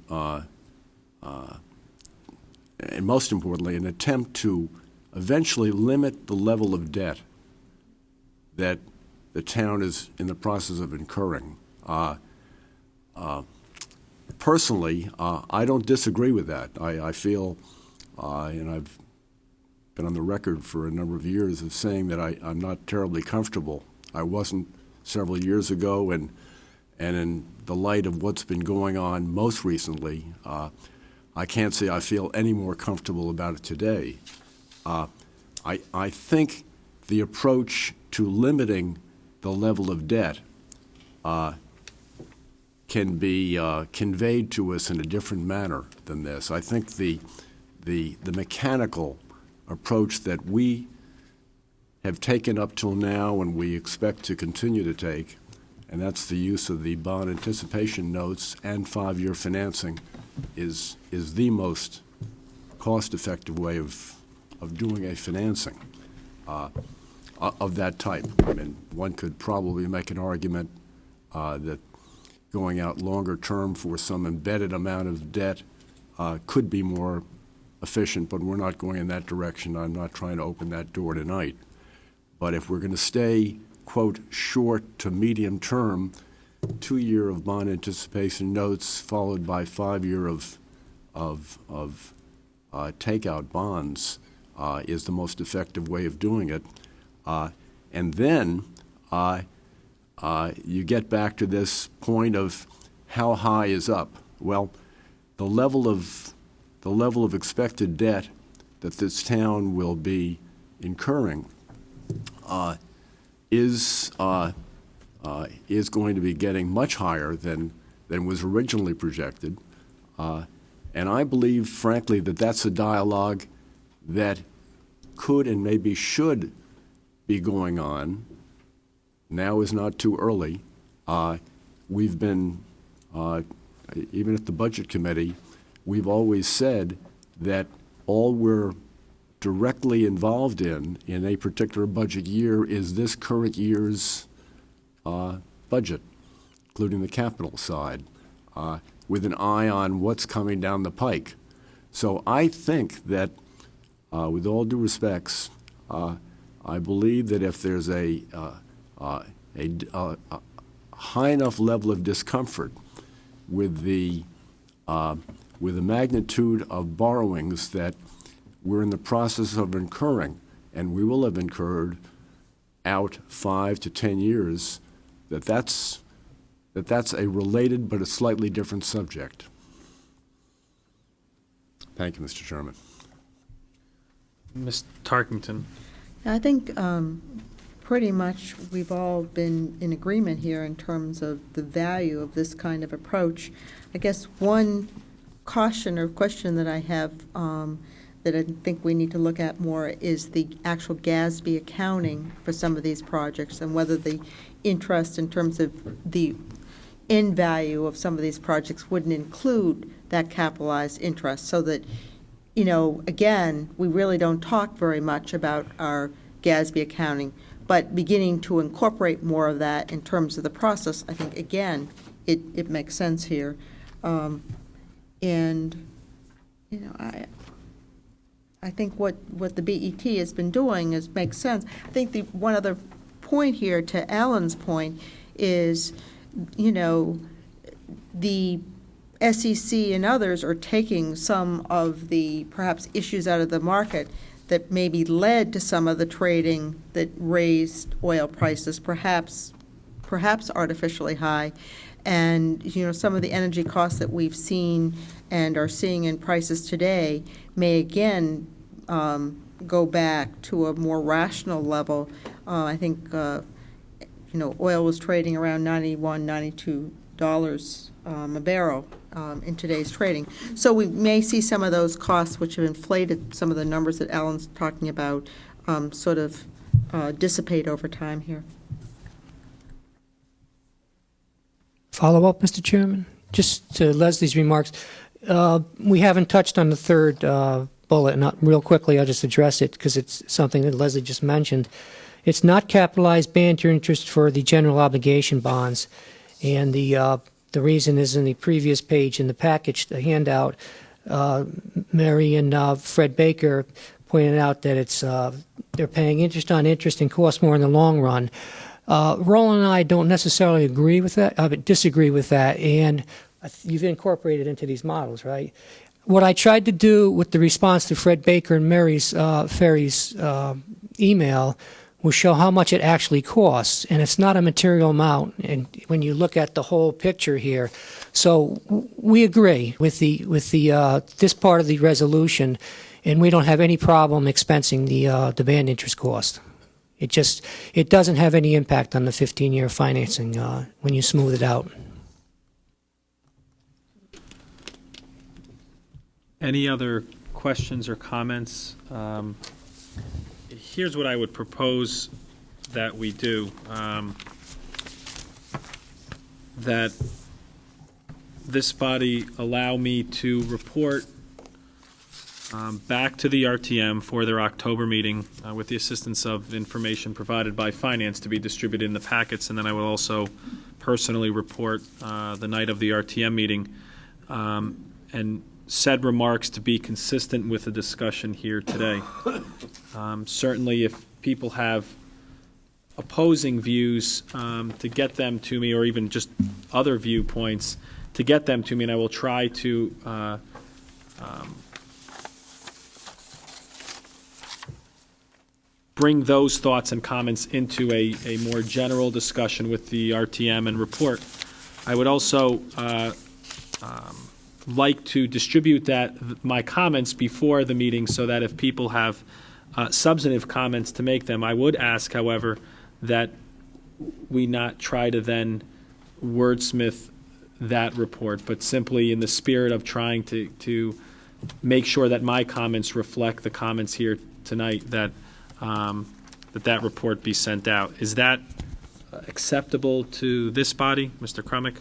and most importantly, an attempt to eventually limit the level of debt that the town is in the process of incurring. Personally, I don't disagree with that. I feel, and I've been on the record for a number of years of saying that I'm not terribly comfortable. I wasn't several years ago, and in the light of what's been going on most recently, I can't say I feel any more comfortable about it today. I think the approach to limiting the level of debt can be conveyed to us in a different manner than this. I think the mechanical approach that we have taken up till now and we expect to continue to take, and that's the use of the bond anticipation notes and 5-year financing, is the most cost-effective way of doing a financing of that type. I mean, one could probably make an argument that going out longer term for some embedded amount of debt could be more efficient, but we're not going in that direction. I'm not trying to open that door tonight. But if we're going to stay, quote, short to medium term, 2-year of bond anticipation notes followed by 5-year of takeout bonds is the most effective way of doing it. And then you get back to this point of how high is up. Well, the level of expected debt that this town will be incurring is going to be getting much higher than was originally projected. And I believe, frankly, that that's a dialogue that could and maybe should be going on. Now is not too early. We've been, even at the Budget Committee, we've always said that all we're directly involved in a particular budget year is this current year's budget, including the capital side, with an eye on what's coming down the pike. So I think that, with all due respects, I believe that if there's a high enough level of discomfort with the magnitude of borrowings that we're in the process of incurring, and we will have incurred out 5 to 10 years, that's a related but a slightly different subject. Thank you, Mr. Chairman. Ms. Tarkington? I think pretty much we've all been in agreement here in terms of the value of this kind of approach. I guess one caution or question that I have that I think we need to look at more is the actual GASB accounting for some of these projects and whether the interest in terms of the end value of some of these projects wouldn't include that capitalized interest, so that, you know, again, we really don't talk very much about our GASB accounting, but beginning to incorporate more of that in terms of the process, I think, again, it makes sense here. And, you know, I think what the BET has been doing makes sense. I think the one other point here, to Alan's point, is, you know, the SEC and others are taking some of the perhaps issues out of the market that maybe led to some of the trading that raised oil prices, perhaps artificially high. And, some of the energy costs that we've seen and are seeing in prices today may again go back to a more rational level. I think, oil was trading around $91, $92 a barrel in today's trading. So we may see some of those costs, which have inflated some of the numbers that Alan's talking about, sort of dissipate over time here. Follow up, Mr. Chairman? Just to Leslie's remarks, we haven't touched on the third bullet. Not real quickly, I'll just address it because it's something that Leslie just mentioned. It's not capitalized banter interest for the general obligation bonds, and the reason is in the previous page in the package, the handout. Mary and Fred Baker pointed out that it's they're paying interest on interest and cost more in the long run. Roland and I don't necessarily agree with that, but disagree with that, and you've incorporated into these models, right? What I tried to do with the response to Fred Baker and Mary's Ferry's email was show how much it actually costs, and it's not a material amount. And when you look at the whole picture here, so we agree with the this part of the resolution, and we don't have any problem expensing the band interest cost. It doesn't have any impact on the 15-year financing when you smooth it out. Any other questions or comments? Here's what I would propose that we do. That this body allow me to report back to the RTM for their October meeting with the assistance of information provided by Finance to be distributed in the packets, and then I will also personally report the night of the RTM meeting, and said remarks to be consistent with the discussion here today. Certainly, if people have opposing views, to get them to me, or even just other viewpoints, to get them to me, and I will try to bring those thoughts and comments into a more general discussion with the RTM and report. I would also like to distribute my comments before the meeting so that if people have substantive comments to make them, I would ask, however, that we not try to then wordsmith that report, but simply in the spirit of trying to make sure that my comments reflect the comments here tonight, that that report be sent out. Is that acceptable to this body, Mr. Crumick?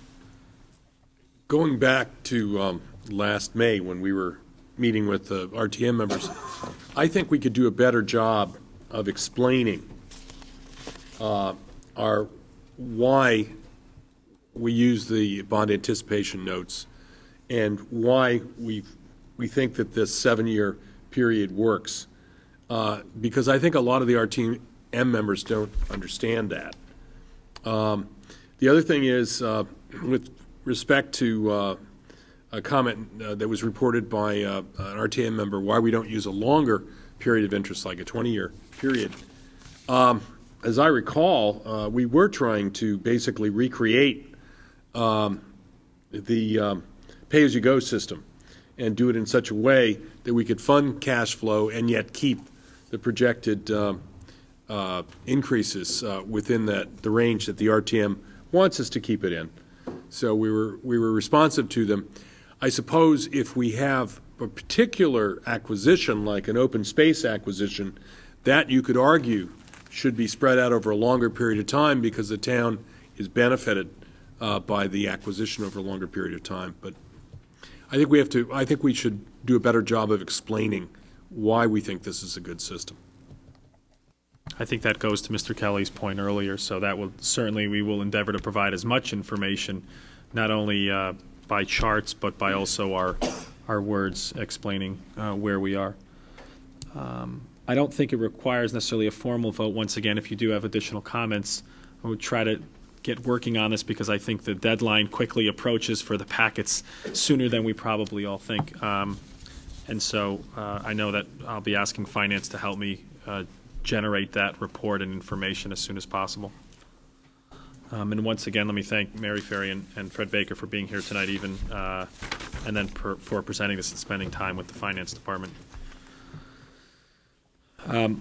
Going back to last May when we were meeting with the RTM members, I think we could do a better job of explaining why we use the bond anticipation notes and why we think that this 7-year period works. Because I think a lot of the RTM members don't understand that. The other thing is, with respect to a comment that was reported by an RTM member, why we don't use a longer period of interest, like a 20-year period. As I recall, we were trying to basically recreate the pay-as-you-go system and do it in such a way that we could fund cash flow and yet keep the projected increases within the range that the RTM wants us to keep it in. So we were responsive to them. I suppose if we have a particular acquisition, like an open space acquisition, that you could argue should be spread out over a longer period of time because the town is benefited by the acquisition over a longer period of time. But I think we should do a better job of explaining why we think this is a good system. I think that goes to Mr. Kelly's point earlier, so that will certainly, we will endeavor to provide as much information, not only by charts, but by also our words explaining where we are. I don't think it requires necessarily a formal vote. Once again, if you do have additional comments, I would try to get working on this because I think the deadline quickly approaches for the packets sooner than we probably all think. And so I know that I'll be asking Finance to help me generate that report and information as soon as possible. And once again, let me thank Mary Ferry and Fred Baker for being here tonight even, and then for presenting this and spending time with the Finance Department.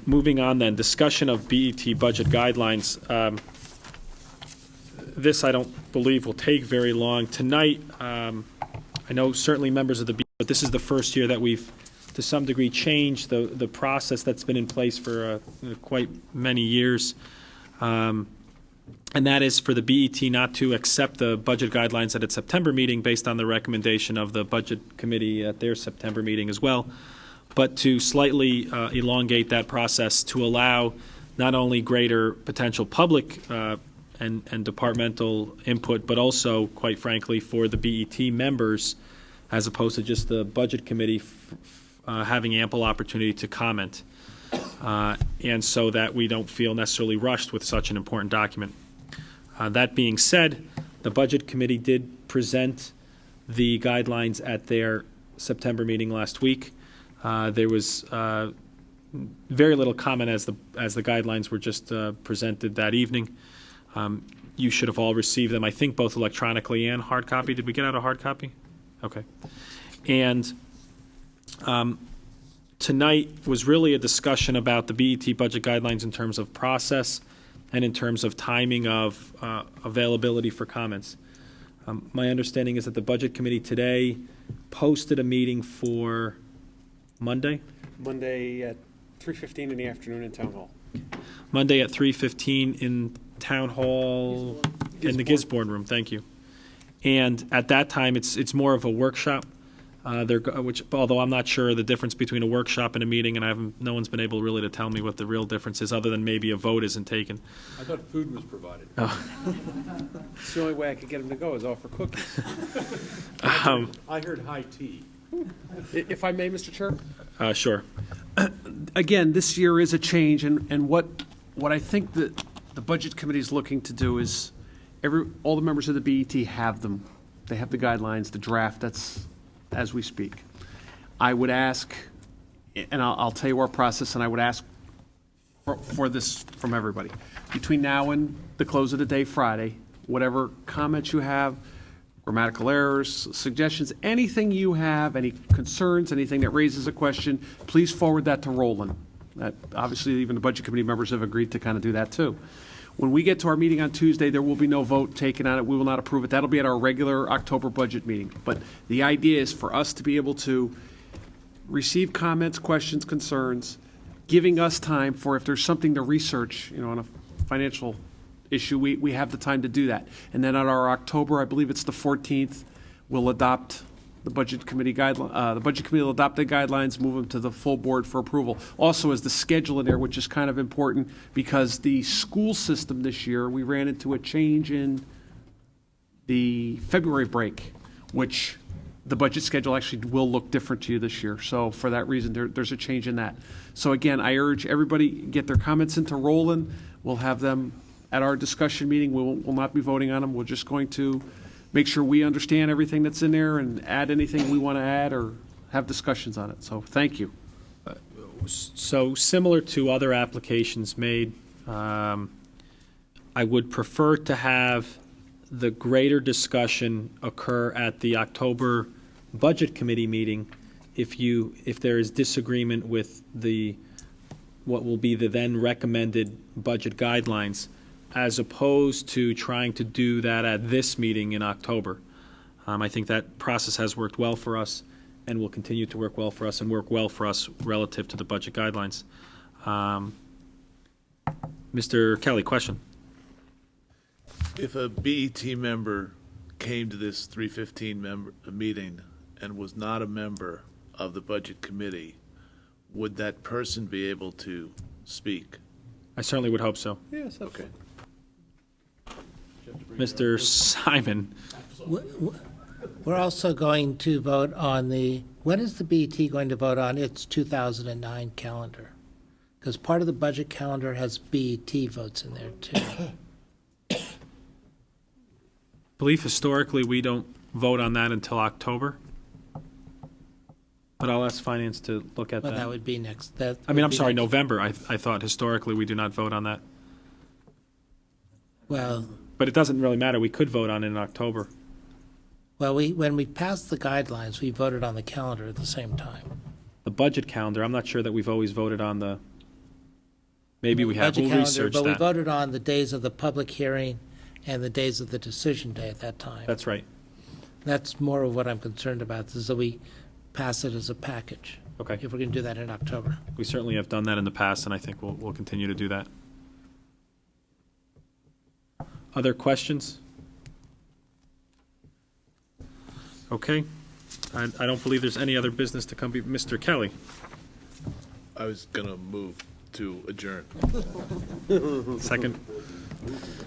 Moving on then, discussion of BET budget guidelines. This I don't believe will take very long. Tonight, I know certainly members of the BET, but this is the first year that we've to some degree changed the process that's been in place for quite many years. And that is for the BET not to accept the budget guidelines at its September meeting based on the recommendation of the Budget Committee at their September meeting as well, but to slightly elongate that process to allow not only greater potential public and departmental input, but also, quite frankly, for the BET members, as opposed to just the Budget Committee having ample opportunity to comment, and so that we don't feel necessarily rushed with such an important document. That being said, the Budget Committee did present the guidelines at their September meeting last week. There was very little comment as the guidelines were just presented that evening. You should have all received them, I think, both electronically and hard copy. Did we get out a hard copy? Okay. And tonight was really a discussion about the BET budget guidelines in terms of process and in terms of timing of availability for comments. My understanding is that the Budget Committee today posted a meeting for Monday? Monday at 3:15 in the afternoon in Town Hall. Monday at 3:15 in Town Hall, in the Gisborne room, thank you. And at that time, it's more of a workshop, which, although I'm not sure the difference between a workshop and a meeting, and no one's been able really to tell me what the real difference is, other than maybe a vote isn't taken. I thought food was provided. Oh. It's the only way I could get them to go is offer cookies. I heard high tea. If I may, Mr. Chair? Sure. Again, this year is a change, and what I think that the Budget Committee is looking to do is all the members of the BET have them. They have the guidelines, the draft, that's as we speak. I would ask, and I'll tell you our process, and I would ask for this from everybody. Between now and the close of the day Friday, whatever comments you have, grammatical errors, suggestions, anything you have, any concerns, anything that raises a question, please forward that to Roland. That, obviously, even the Budget Committee members have agreed to kind of do that too. When we get to our meeting on Tuesday, there will be no vote taken on it. We will not approve it. That'll be at our regular October budget meeting. But the idea is for us to be able to receive comments, questions, concerns, giving us time for if there's something to research, on a financial issue, we have the time to do that. And then on our October, I believe it's the 14th, we'll adopt the Budget Committee guideline. The Budget Committee will adopt the guidelines, move them to the full board for approval. Also, is the schedule in there, which is kind of important because the school system this year, we ran into a change in the February break, which the budget schedule actually will look different to you this year. So for that reason, there's a change in that. So again, I urge everybody get their comments into Roland. We'll have them at our discussion meeting. We'll not be voting on them. We're just going to make sure we understand everything that's in there and add anything we want to add or have discussions on it. So thank you. So similar to other applications made, I would prefer to have the greater discussion occur at the October Budget Committee meeting if there is disagreement with what will be the then recommended budget guidelines, as opposed to trying to do that at this meeting in October. I think that process has worked well for us and will continue to work well for us and work well for us relative to the budget guidelines. Mr. Kelly, question. If a BET member came to this 315 meeting and was not a member of the Budget Committee, would that person be able to speak? I certainly would hope so. Yes, okay. Mr. Simon. We're also going to vote on when is the BET going to vote on its 2009 calendar? Because part of the budget calendar has BET votes in there too. I believe historically we don't vote on that until October. But I'll ask finance to look at Well, that that. would be next, that. I mean, I'm would be sorry, next- November. I thought historically we do not vote on that. Well, But it doesn't really matter. We could vote on it in October. when we passed the guidelines, we voted on the calendar at the same time. The budget calendar, I'm not sure that we've always voted on the, maybe we have. Budget We'll calendar, research but we that. voted on the days of the public hearing and the days of the decision day at that time. That's right. That's more of what I'm concerned about, is that we pass it as a package. Okay. If we're going to do that in October. We certainly have done that in the past, and I think we'll continue to do that. Other questions? Okay. I don't believe there's any other business to come. Mr. Kelly? I was going to move to adjourn. Second.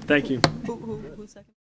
Thank you. Who seconded?